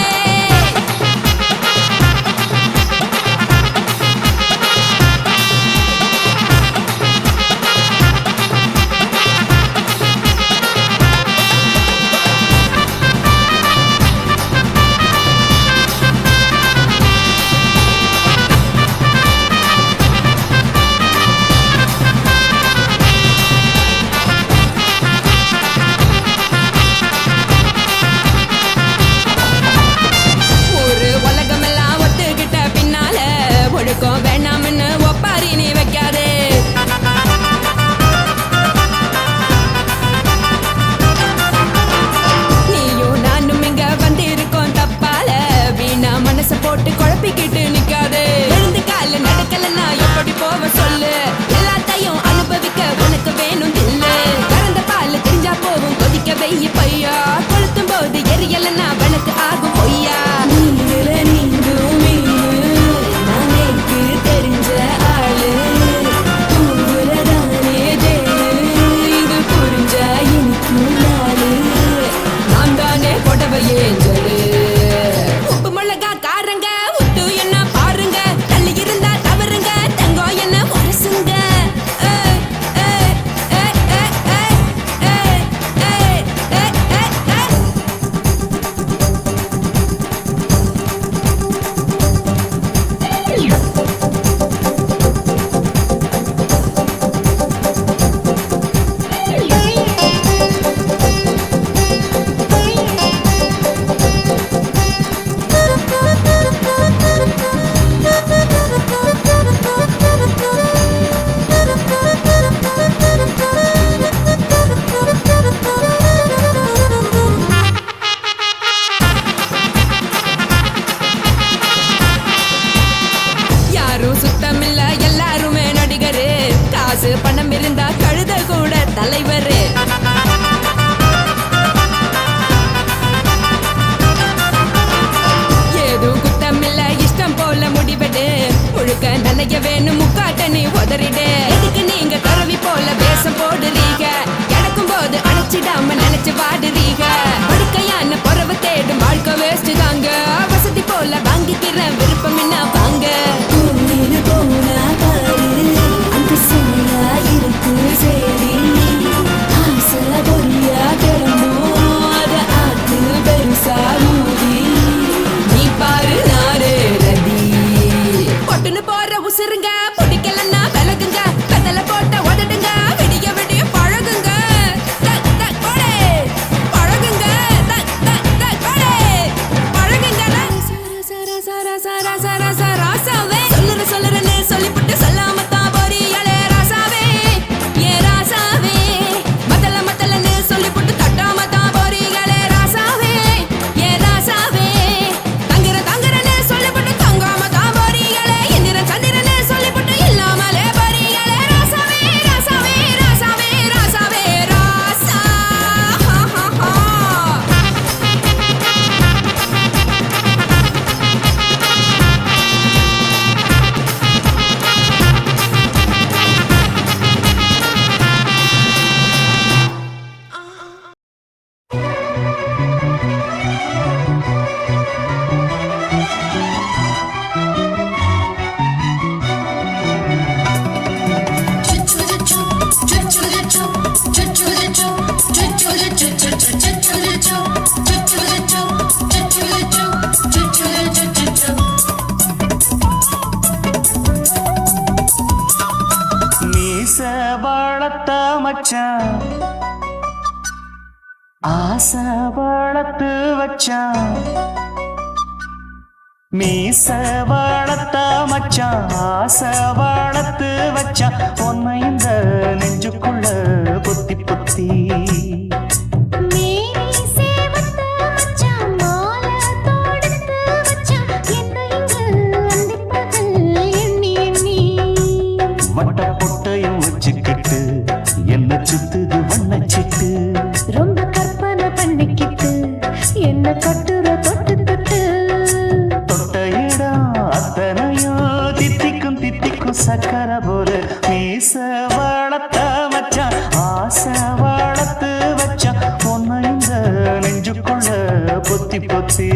உதறிடு. எதுக்கு நீங்க துறவி போல வேஷம் போடுறீங்க? கிடக்கும் போது அணைச்சிடாம நினைச்சு வாடுறீங்க. படுக்கையான பொறவு தேடும் வாழ்க்கை வேஸ்ட் தாங்க. வசதி போல வாங்கிக்கிற விருப்பம் என்ன வாங்க. போனா பாரு அந்த சோயா இருக்கு சரி. ஆசை பொரியா கிளம்பும் அத ஆத்து பெருசா மூடி. நீ பாரு நாரு ரதி பொட்டுன்னு போற உசுருங்க. பிடிக்கலன்னா விலகுங்க. கதல போட்ட உதடுங்க. விடிய விடிய பழகுங்க. தக் தக் போடே பழகுங்க. தக் தக் தக் போடே பழகுங்க. சர சர சர சர சர ராசாவே சொல்லுறேன்னு சொல்லிப்புட்டு சொல்லாம தான் போறியாளே ராசாவே. ஏ ராசாவே மத்தலன்னு சொல்லிப்புட்டு தட்டாம தான் போறியாளே ராசாவே. ஏ ராசாவே தங்குறன்னு சொல்லிப்புட்டு தங்காம தான் போறியாளே. இந்திரன் சந்திரன்னு சொல்லிப்புட்டு இல்லாமலே போறியாளே ராசாவே ராசாவே ராசாவே ராசாவே ராசா. மீச வளர்த்த மச்சான் ஆசை வளர்த்து வச்சான். மீச வளர்த்த மச்சான் ஆசை வளர்த்து வச்சான். உன்னை இந்த நெஞ்சுக்குள்ள பொத்தி பொத்தி மேரி சேவத்த மச்சான் மாலை தொடுத்து வச்சான். என்னை இங்கு அந்திப்பகல் எண்ணி எண்ணி வட்ட பொட்டையும் வச்சுக்கிட்டு என்ன சுத்துது வண்ணச்சிட்டு. ரொம்ப கற்பனை பண்ணிக்கிட்டு என்ன கட்டுற தொட்டு தொட்டு. தொட்ட இடம் அத்தனையும் தித்திக்கும் தித்திக்கும் சக்கரை போல. மீச வளர்த்த மச்சான் ஆசை வளர்த்து வச்சான். உன்னை இந்த நெஞ்சுக்குள்ள பொத்தி பொத்தி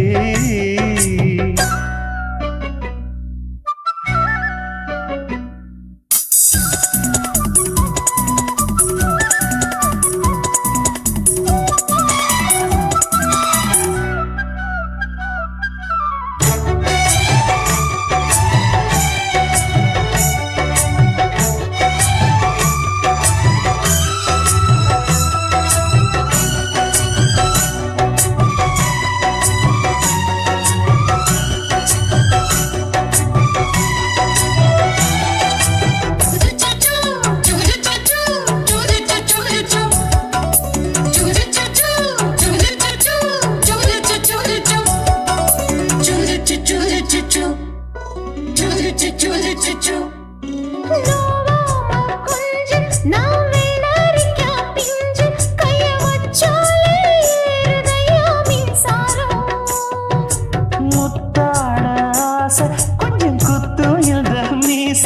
நோவாம கொஞ்சம் நான் வேணாரிக்கா பிஞ்சு கைய வச்சாலே இருதயா மின்சாரம். முத்தாட ஆசை கொஞ்சம் குத்தும் இந்த மீச.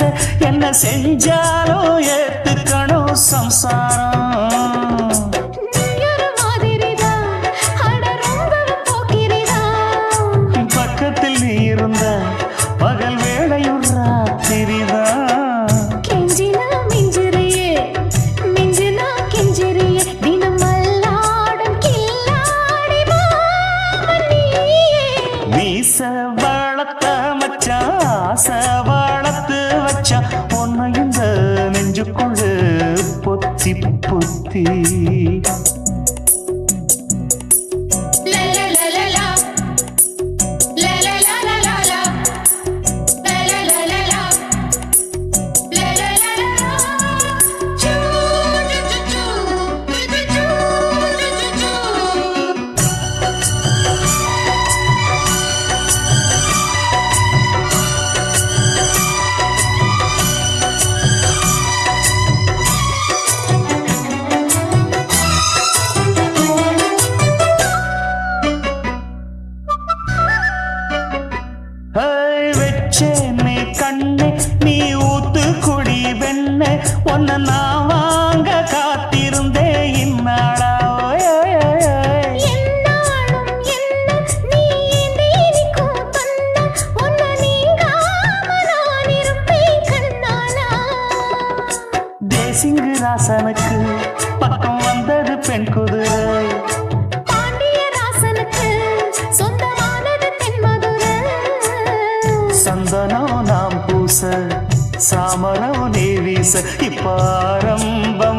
என்ன செஞ்சாலும் ஏத்துக்கணும் சம்சாரம். நீயொரு மாதிரிதான் அட ரொம்ப போக்கிரிதான். பக்கத்தில் நீ இருந்த பகல் வேளையும் ராத்திரிதான். கெஞ்சினா மிஞ்சிரியே மிஞ்சினா கெஞ்சிரியே தினம் மல்லாடும் கில்லாடி மாமன் நீயே. மீச வளர்த்த மச்சான் ஆசை வளர்த்து வச்சான். உன்னை இந்த நெஞ்சுக்குள்ள பொத்தி பொத்தி வெண்ணே நீ ஊத்து குடி வெண்ண இப்ப ஆரம்பமாயாச்சு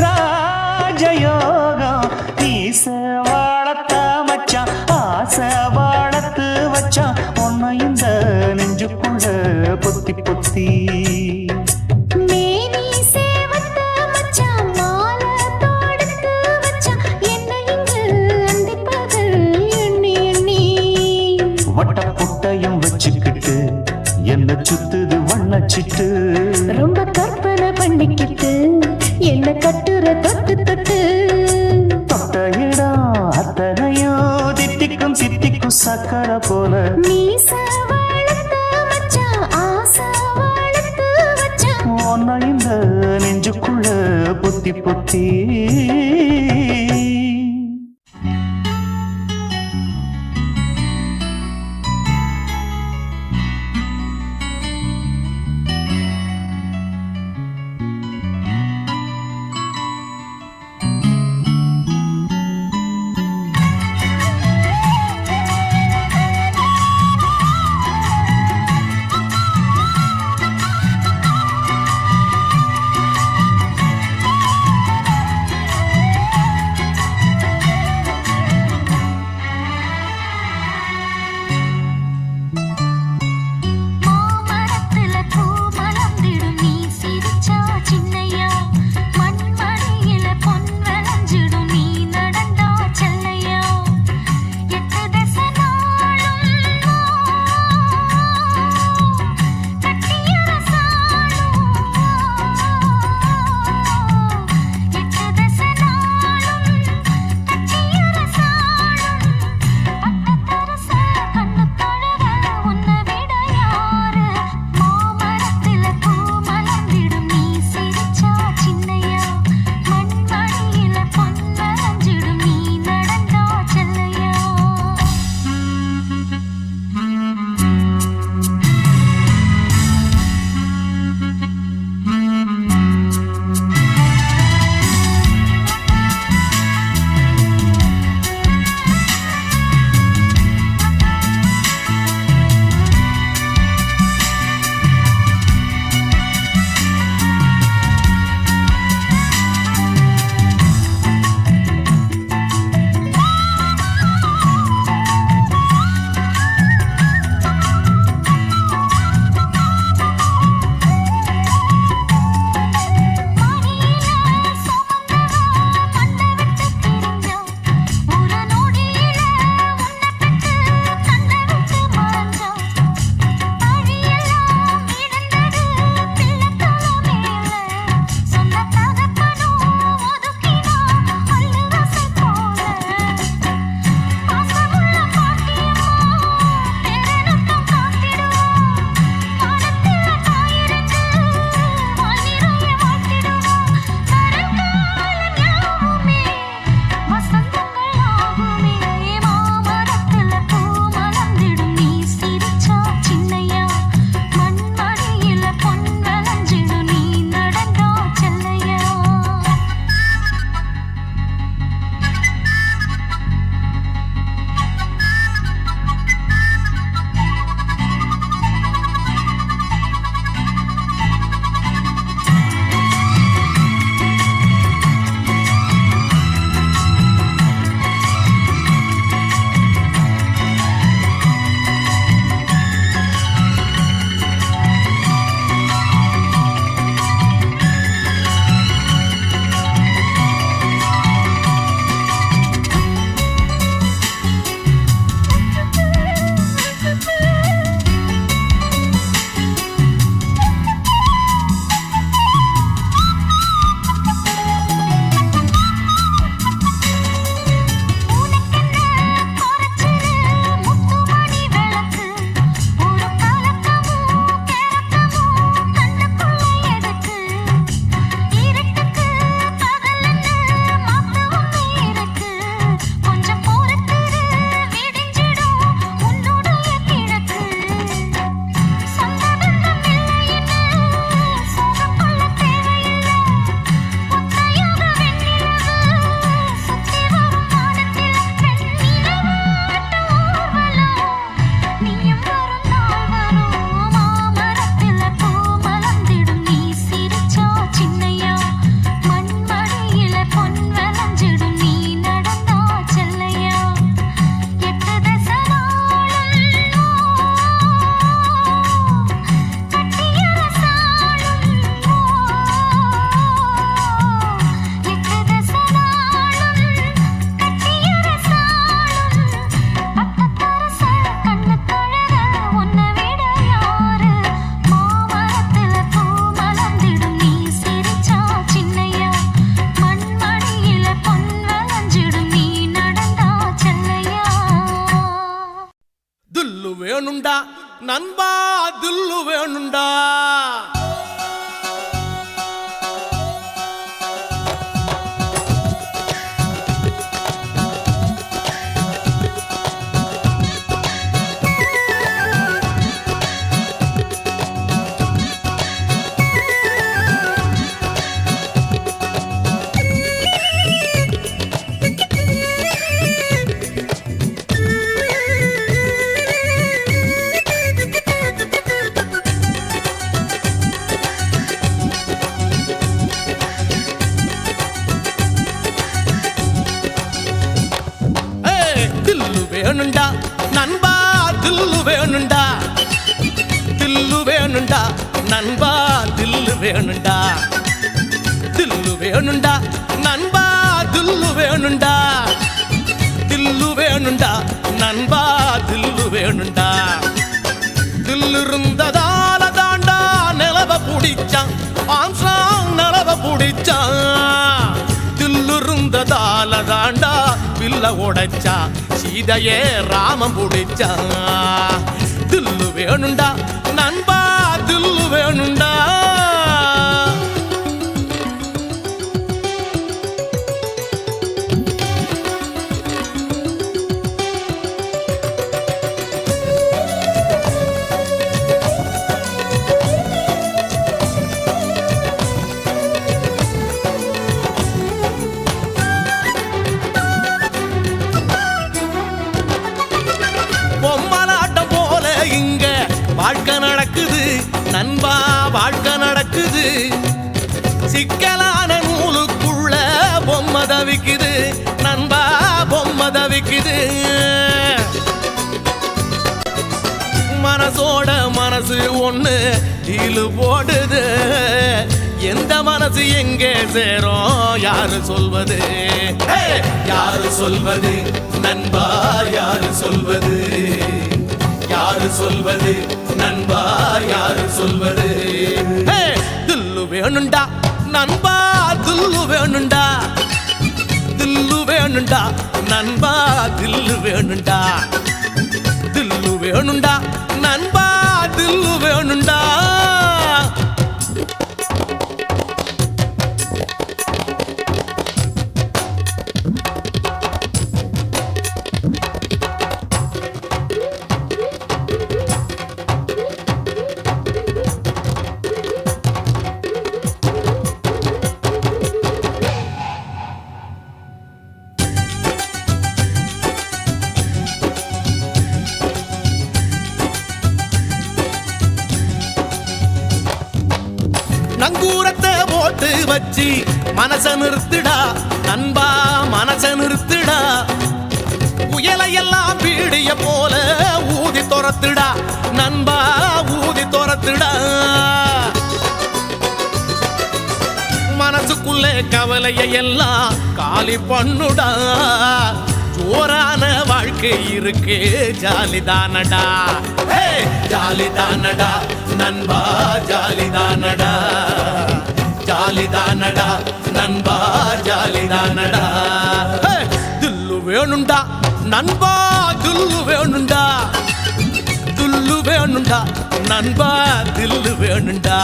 ராஜயோகம் நீச வாழத்த மச்சான் ஆசை வாழத்து வச்சான் உன்னை இந்த நெஞ்சுக்குள்ள பொத்தி பொத்தி மேனி சேவத்த மச்சான் மாலை தொடுத்து வச்சான் என்னை இங்கு அந்திப்பகல் எண்ணி எண்ணி வட்ட புட்டையும் வச்சுக்கிட்டு என்ன சுத்துது வண்ணச்சிட்டு ரொம்ப கற்பனை பண்ணிக்கிட்டு என்ன கட்டுற தொட்டு தொட்டு தொட்ட இடம் அத்தனையோ தித்திக்கும் சித்திக்கும் சக்கரை போல மீச வளர்த்த மச்சான் ஆசை வளர்த்து வச்சான் உன்னை இந்த நெஞ்சுக்குள்ள பொத்தி பொத்தி வேணுண்டா நண்பா தில்லு வேணுண்டா. வேணுண்டா நண்பா தில்லு வேணுண்டா, தில்லு வேணுண்டா நண்பா தில்லு வேணுண்டா, தில்லு வேணுண்டா நண்பா தில்லு வேணுண்டா, தில்லு வேணுண்டா நண்பா தில்லு வேணுண்டா. தில்லு இருந்ததால தாண்டா நிலவ புடிச்சான் ஆம்சாங் நிலவ புடிச்சான், தில்லு இருந்ததால தாண்டா வில்ல உடைச்சா சீதையே ராமம் புடிச்சா. தில்லு வேணுண்டா நண்பா தில்லு வேணுண்டா. பொம்மலாட்டம் போல இங்க வாழ்க்கை நடக்குது நண்பா வாழ்க்கை நடக்குது. சிக்கலான நூலுக்குள்ள பொம்மை தவிக்குது நண்பா பொம்மை தவிக்குது. மனசோட மனசு ஒண்ணு டீலு போடுது, எந்த மனசு எங்கே சேரும் யாரு சொல்வது, யாரு சொல்வது நண்பா யாரு சொல்வது, யாரு சொல்வது நண்பா யாரு சொல்வது. தில்லு வேணுண்டா நண்பா தில்லு வேணுண்டா, தில்லு வேணுண்டா நண்பா தில்லு வேணுண்டா, தில்லு வேணுண்டா நண்பா தில்லு வேணுண்டா. நங்கூரத்தை போட்டு வச்சு மனச நிறுத்துடா நண்பா மனச நிறுத்துடா. புயலையெல்லாம் பீடிய போல ஊதி துரத்துடா நண்பா ஊதி துரத்துடா. மனசுக்குள்ளே கவலையை எல்லாம் காலி பண்ணுடா, ஜோரான வாழ்க்கை இருக்கு ஜாலிதானடா, ஜாலிதானடா நண்பா ஜாலிதானடா, ஜாலிதானடா நண்பா ஜாலிதானடா. தில்லு வேணுண்டா நண்பா தில்லு வேணுண்டா, தில்லு வேணுண்டா நண்பா தில்லு வேணுண்டா.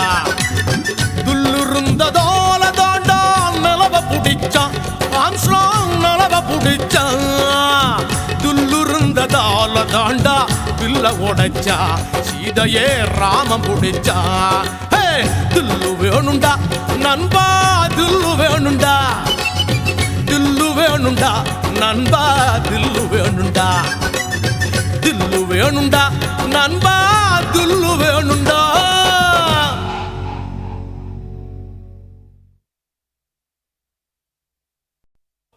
துல்லு இருந்ததோல தாண்டா நிலவ புடிச்சான் ஆம்ஸ்ட்ராங் நிலவ புடிச்சான், துல்லு இருந்ததால தாண்டா வில்ல உடைச்சா சீதையே ராமம் புடிச்சா. தில்லு வேணுண்டா நண்பா தில்லு வேணுண்டா, தில்லு வேணுண்டா நண்பா தில்லு வேணுண்டா, தில்லு வேணுண்டா நண்பா தில்லு வேணுண்டா.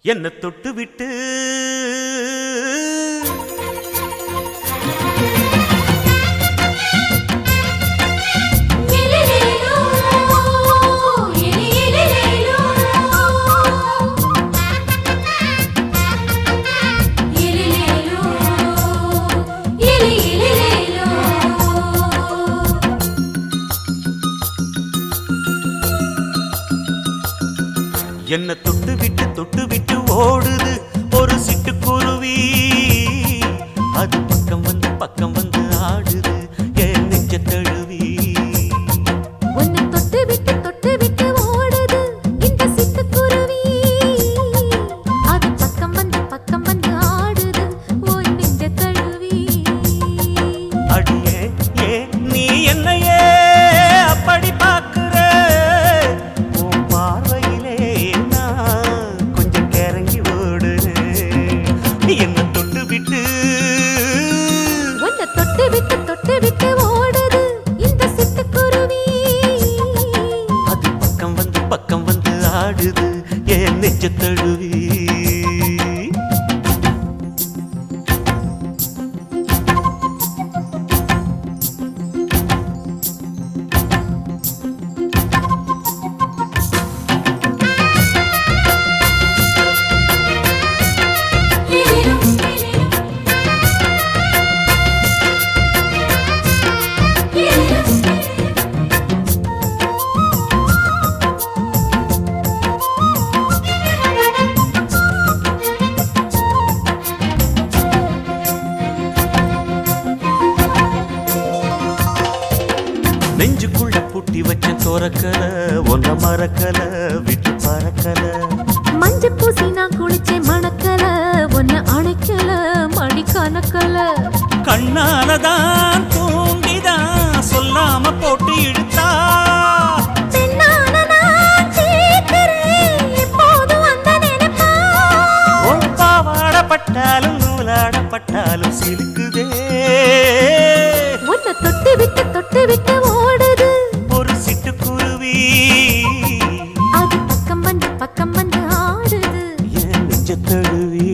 என்ன தொட்டு விட்டு என்ன தொட்டு விட்டு ஓடுது ஒரு சிட்டுக்குருவி, அது பக்கம் வந்து நெஞ்சுக்குள்ள பூட்டி வச்ச தோரக்கல ஒன்ன மறக்கல விட்டு பறக்கல மஞ்ச பூசி நான் குளிச்சேன் மணக்கல ஒன்னு அணைக்கல மடி கணக்கல கண்ணாலதான் தூண்டிதான் சொல்லாம போட்டு இழுத்தா பெண்ணான நான் கேட்கிறேன் எப்போதும் அந்த நினைப்பா உன் பாவாடப்பட்டாலும் நூலாடப்பட்டாலும் சிலுக்குதே உன்னை தொட்டு விட்டு ஓடுது ஒரு சிட்டுக்குருவி அது பக்கம் வந்து ஆடுது என் நெஞ்ச தழுவி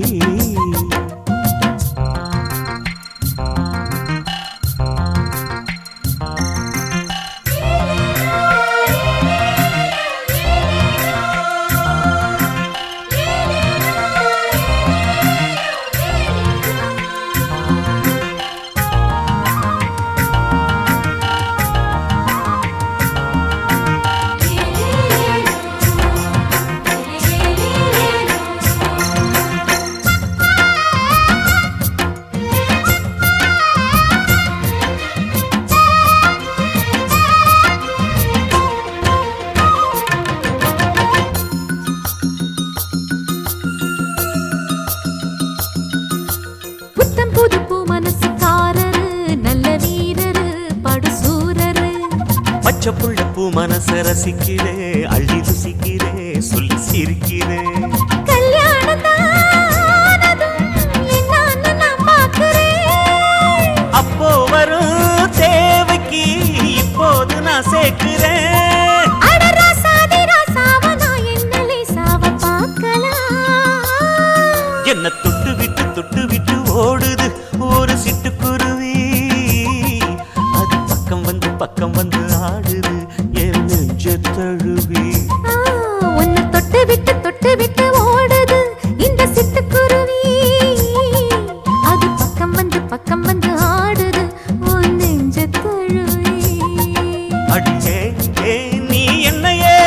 புத்தம் புது பூ மனசுக்காரரு நல்ல வீரரு படுசூரரு பச்சை புள்ள பூ மனச ரசிக்கிறே அள்ளி ருசிக்கிறே சொல்லி சிரிக்கிறே கல்யாணம் தானதும் என்னன்னு நான் பார்க்கிறேன் அப்போ வரும் தேவைக்கு இப்போது நான் சேர்க்கிறேன் அட ராசாதி ராசாவ நான் என்ன லேசாவ பார்க்கலாம் என்ன தொட்டு விட்டு ஓடுது ஒரு சிட்டுக்குருவி அது பக்கம் வந்து ஆடுது என் நெஞ்ச தழுவி உன்னை தொட்டு விட்டு ஓடுது இந்த சிட்டுக்குருவி அது பக்கம் வந்து ஆடுது உன் நெஞ்ச தழுவி அடியே நீ என்னையே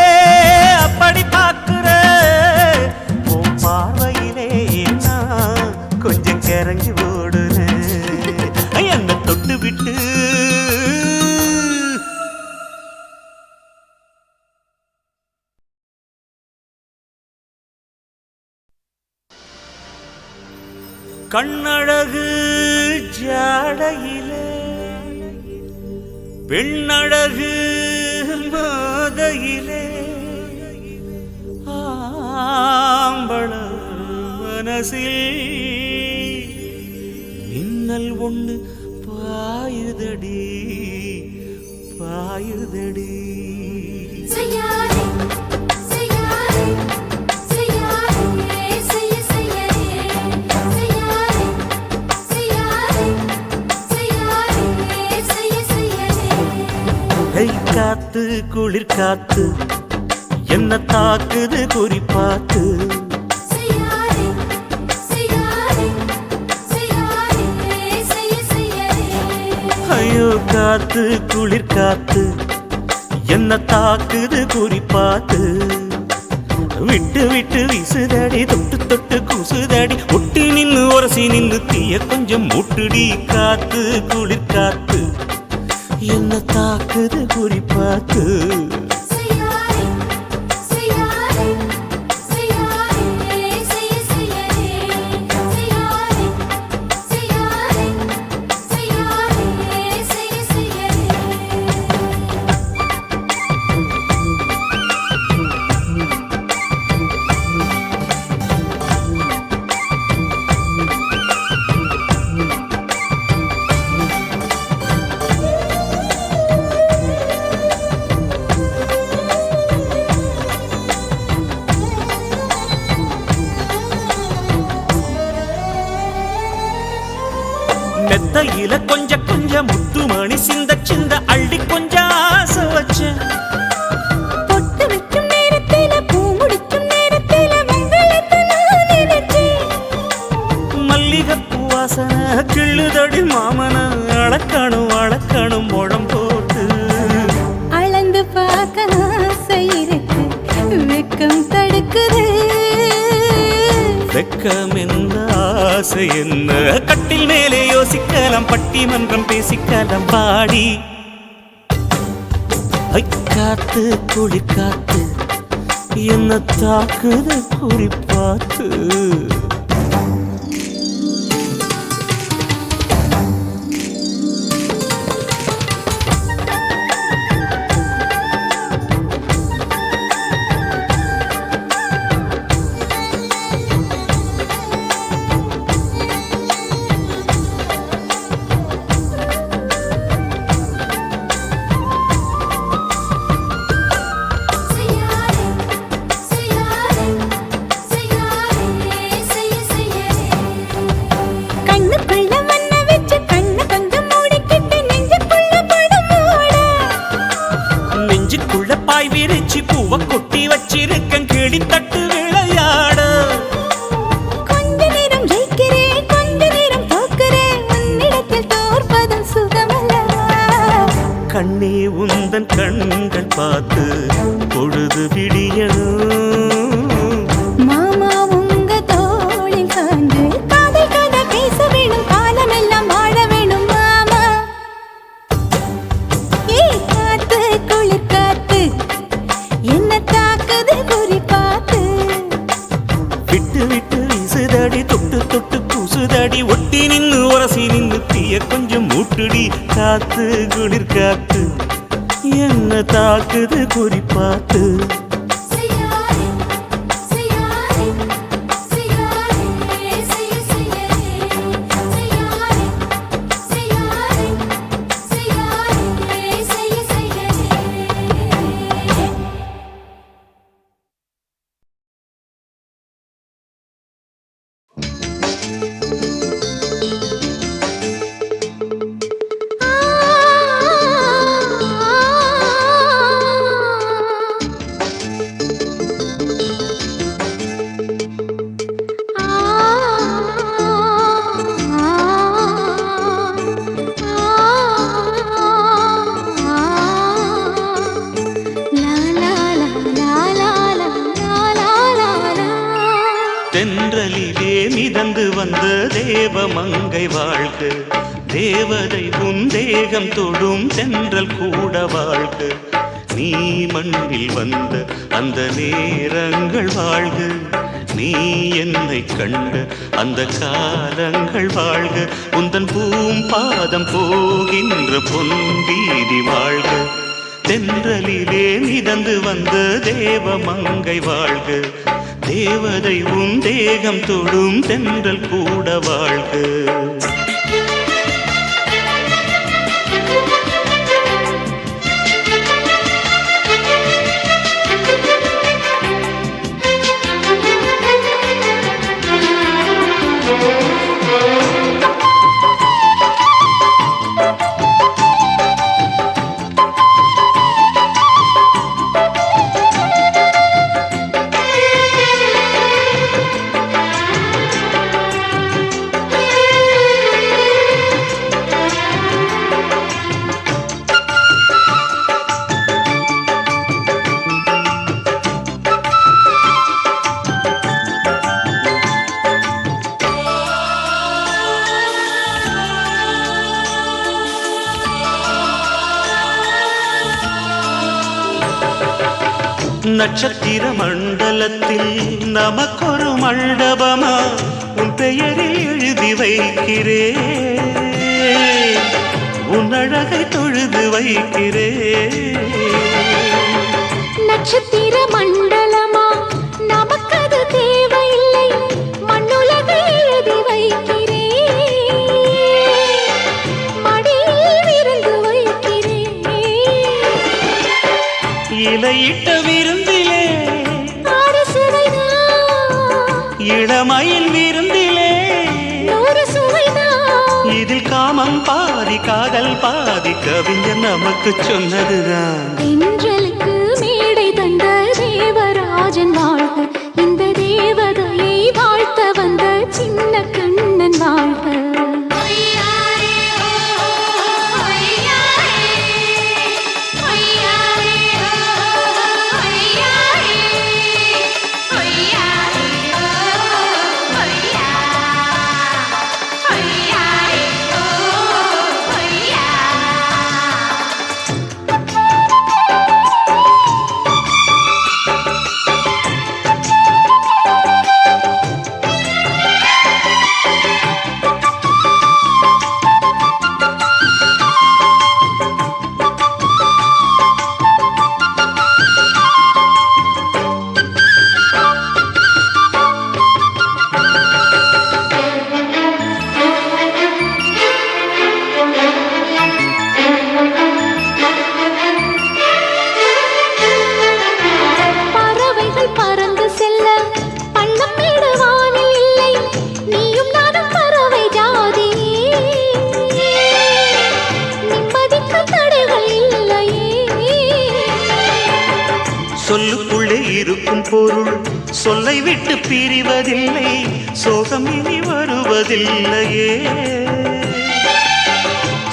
அப்படி பார்க்கிற உன் பார்வையிலே நான் கொஞ்சம் கிறங்கி ஓடுறேன் என்ன தொட்டு விட்டு கண்ணழகு ஜாடையிலே பெண்ணழகு மாதையிலே ஆம்பள மனசில் மின்னல் ஒண்ணு பாயுதடி செய்யாதே செய்யாதே செய்யாதே செய்யாதே கை காத்து குளிர் காத்து என்ன தாக்குது குறிப்பாத்து ஐயோ காத்து குளிர் காத்து என்ன தாக்குது குறிப்பாத்து விட்டு வீசுதடி தொட்டு கூசுதடி ஒட்டி நின்னு உரசி நின்னு தீய கொஞ்சம் முட்டுடி காத்து குளிர் காத்து என்ன தாக்குது குறிப்பாத்து மெத்தையில கொஞ்சம் முத்துமணி சிந்த அள்ளி கொஞ்சம் ஆசை வச்சேன் பொட்டு வைக்கும் நேரத்தில பூ முடிக்கும் நேரத்தில மங்களத்தை நான் நினைச்சேன் மல்லிகைப்பூ வாசனை கிள்ளுதடி மாமன அளக்கணும் முழம் போட்டு அளந்து பார்க்க ஆசை இருக்கு வெக்கம் தடுக்குது வெக்கம் என்ன ஆசை என்ன கட்டில் மேலே யோசிக்கலாம் பட்டிமன்றம் பேசிக்கலாம் பாடி காத்து குளிக்காத்து என்ன தாக்குது குறிப்பாத்து. கொட்டி வச்சிருக்கேன் கிளி தட்டு விளையாட. கொஞ்ச நேரம் ஜெயிக்கிறேன் கொஞ்ச நேரம் தோக்கிறேன் உன்னிடத்தில் தோற்பதும் சுகமல்லவா. கண்ணே உந்தன் கண்கள் பார்த்து பொழுது விடியணும். மாமா உங்க தோளில் சாய்ந்து காதல் கதை பேச வேணும் காலமெல்லாம் வாழ வேணும் மாமா. ஏ காத்து குளிர் காத்து என்ன தாக்குது குறிப்பாத்து. விட்டு விட்டு வீசுதடி தொட்டு தொட்டு பூசுதடி ஒட்டி நின்னு உரசி நின்னு தீய கொஞ்சம் மூட்டுடி. காத்து குளிர் காத்து என்ன தாக்குது குறிப்பாத்து. தென்றலிலே மிதந்து வந்த தேவமங்கை வாழ்க. தேவதை உன் தேகம் தொடும் தென்றல் கூட வாழ்க. நீ மண்ணில் வந்த அந்த நேரங்கள் வாழ்க. நீ என்னை கண்ட அந்த காலங்கள் வாழ்க. உந்தன் பூம்பாதம் போகின்ற பொன்வீதி வாழ்க. தென்றலிலே மிதந்து வந்த தேவமங்கை வாழ்க. தேவதை உன் தேகம் தொடும் தென்றல் கூட வாழ்க. நட்சத்திர மண்டலத்தில் நமக்கொரு மண்டபமா உன் பெயரில் எழுதி வைக்கிறேன். உன் அழகை தொழுது வைக்கிறேன். நட்சத்திர மண்டலமா நமக்கது தேவையில்லை மண்ணுலகை எழுதி வைக்கிறேன். மடியில் விருந்து வைக்கிறேன். இலையிட்ட விருந்திலே இளமயில் விருந்திலே இதில் காமம் பாதி காதல் பாதி கவிஞர் நமக்கு சொன்னதுதான். தென்றலுக்கு மேடை தந்த தேவராஜன் வாழ்க. இந்த தேவதையை வாழ்த்த வந்த சின்ன கண்ணன் வாழ்க. இருக்கும் பொருள் சொல்லை விட்டு பிரிவதில்லை, சோகம் இனி வருவதில்லையே.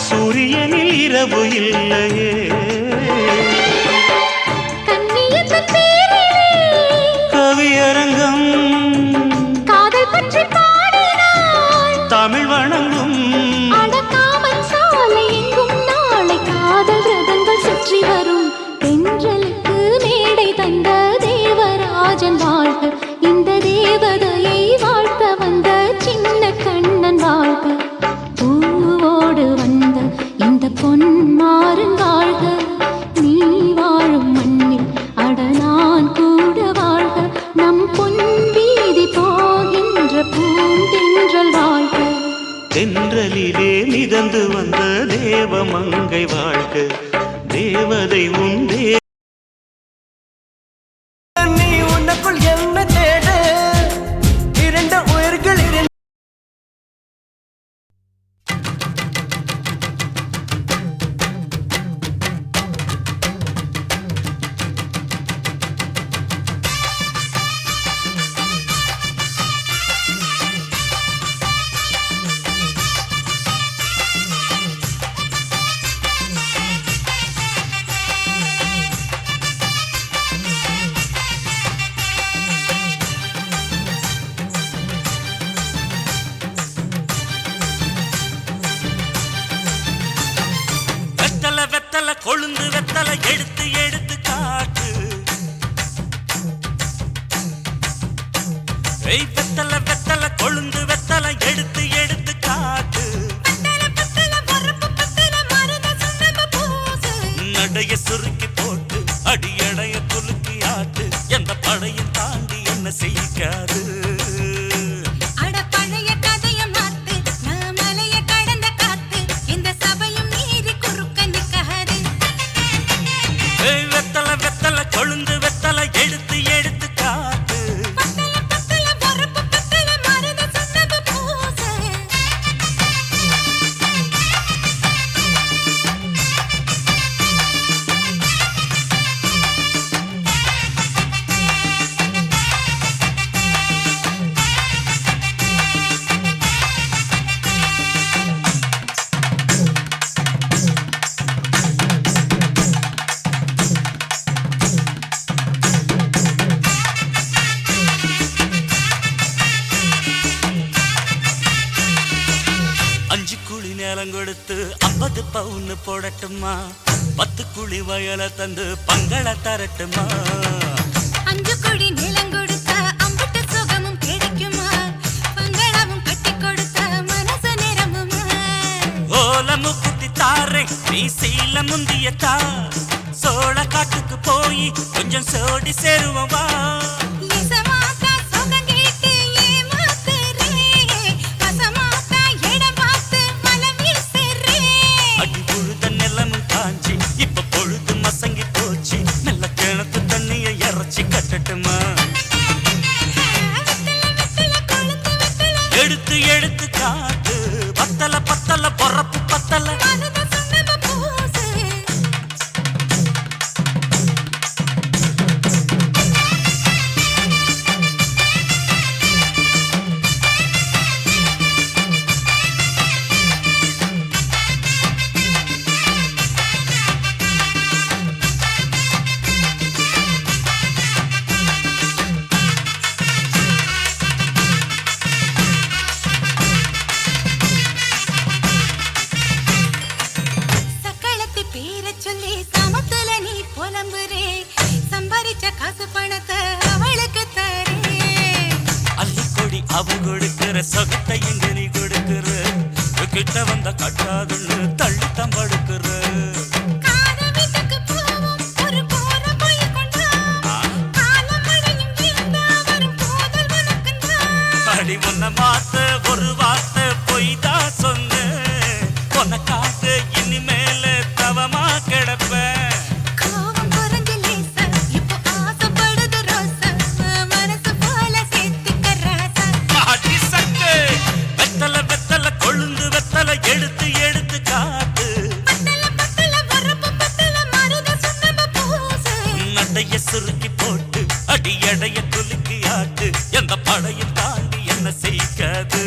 சூரியனில் இரவு இல்லையே. கண்ணியத்தின் பேரிலே கவியரங்கம் காதல் பற்றி பாடினாள். தமிழ் வணங்கும் அடக்காமல் சாலை எங்கும் நாளை காதல் ரதங்கள் சுற்றி வரும். தென்றலுக்கு மேடை தந்த தேவராஜன் வாழ்க, இந்த தேவதையை வாழ்த்த வந்த சின்ன கண்ணன் வாழ்க. பூவோடு வந்த இந்த பொன்மாறன் வாழ்க, நீ வாழும் மண்ணில் அட நான் கூட வாழ்க. நம் பொன் வீதி போகின்ற பூந்தென்றல் வாழ்க. தென்றலிலே மிதந்து வந்த தேவமங்கை வாழ்க, தேவதை உண்டே. நீ உனக்குள் என்ன தேட இரண்டு உயிர்கள் வெத்தல வெத்தல கொழுந்து வெத்தல எடுத்து எடுத்து காட்டு. வெத்தல வெத்தல கொழுந்து வெத்தல எடுத்து எடுத்து காட்டு. நடைய சுருக்கி போட்டு அடியடைய குலுக்கி ஆட்டு. எந்த படையும் தாண்டி என்ன செய்யாது. வெத்தல வெத்தல கொழுந்து வெத்தல எடுத்து எடுத்து காட்டு. அஞ்சு குழி நேரம் கொடுத்து 50 பவுன் போடட்டுமா? 10 குழி வயல தந்து பங்கள தரட்டுமா? 5 கோடி நிலம் கொடுத்த அம்புட்டு சுகமும் கிடைக்குமா? பங்களாவும் கட்டி கொடுத்த மனசு நிரம்புமா? ஓல முக்குத்தி தாரே நீ சீல முந்திய தா. சோழ காட்டுக்கு போய் கொஞ்சம் சோடி சேருவம் வா. இசமாத்தா சுகம் கேட்டு ஏமாத்துறே, வசமாத்தா இடம் பார்த்து மலம் வீசுறே. அடி புழுத நிலமும் காஞ்சி இப்ப பொழுது மசங்கி போச்சு. நல்ல கிணத்து தண்ணிய இறச்சி கட்டட்டுமா? எடுத்து எடுத்து காட்டு. பத்தல பத்தல பொறப்பு பத்தல. சக்களத்து பேரை சொல்லி சமத்துல நீ புலம்புறே, சம்பாரிச்ச காசு பணத்தை அவளுக்கு தரே. அள்ளிக்கொடி அவ கொடுக்கிற சொகத்தை எங்க நீ கொடுக்கிற. கிட்ட வந்த கட்டாதுன்னு தள்ளி தம்படுக்கிற. காத வீட்டுக்கு போவோம் ஒரு போற போய் கொண்டா, காலமழையும் இருந்தா வரும் போதல் உனக்குண்டா. அடி உன்ன மாத்த ஒரு வார்த்தை பொய் தான் சொன்ன. உனக்காக இனிமேல தவமா கிடப்பேன். கோவம் குறைஞ்ச லேசா, இப்போ ஆசைப்படுது ரோசா, மனசு போல சேர்த்துக்க ராசா. அடி சக்கு வெத்தல வெத்தல கொழுந்து வெத்தல எடுத்து எடுத்து காட்டு. பத்தல பத்தல வரப்பு பத்தல மருத சுண்ணாம்பு பூசு. நடைய சுருக்கி போட்டு அடி தடையில் தாண்டி என்ன செய்யாது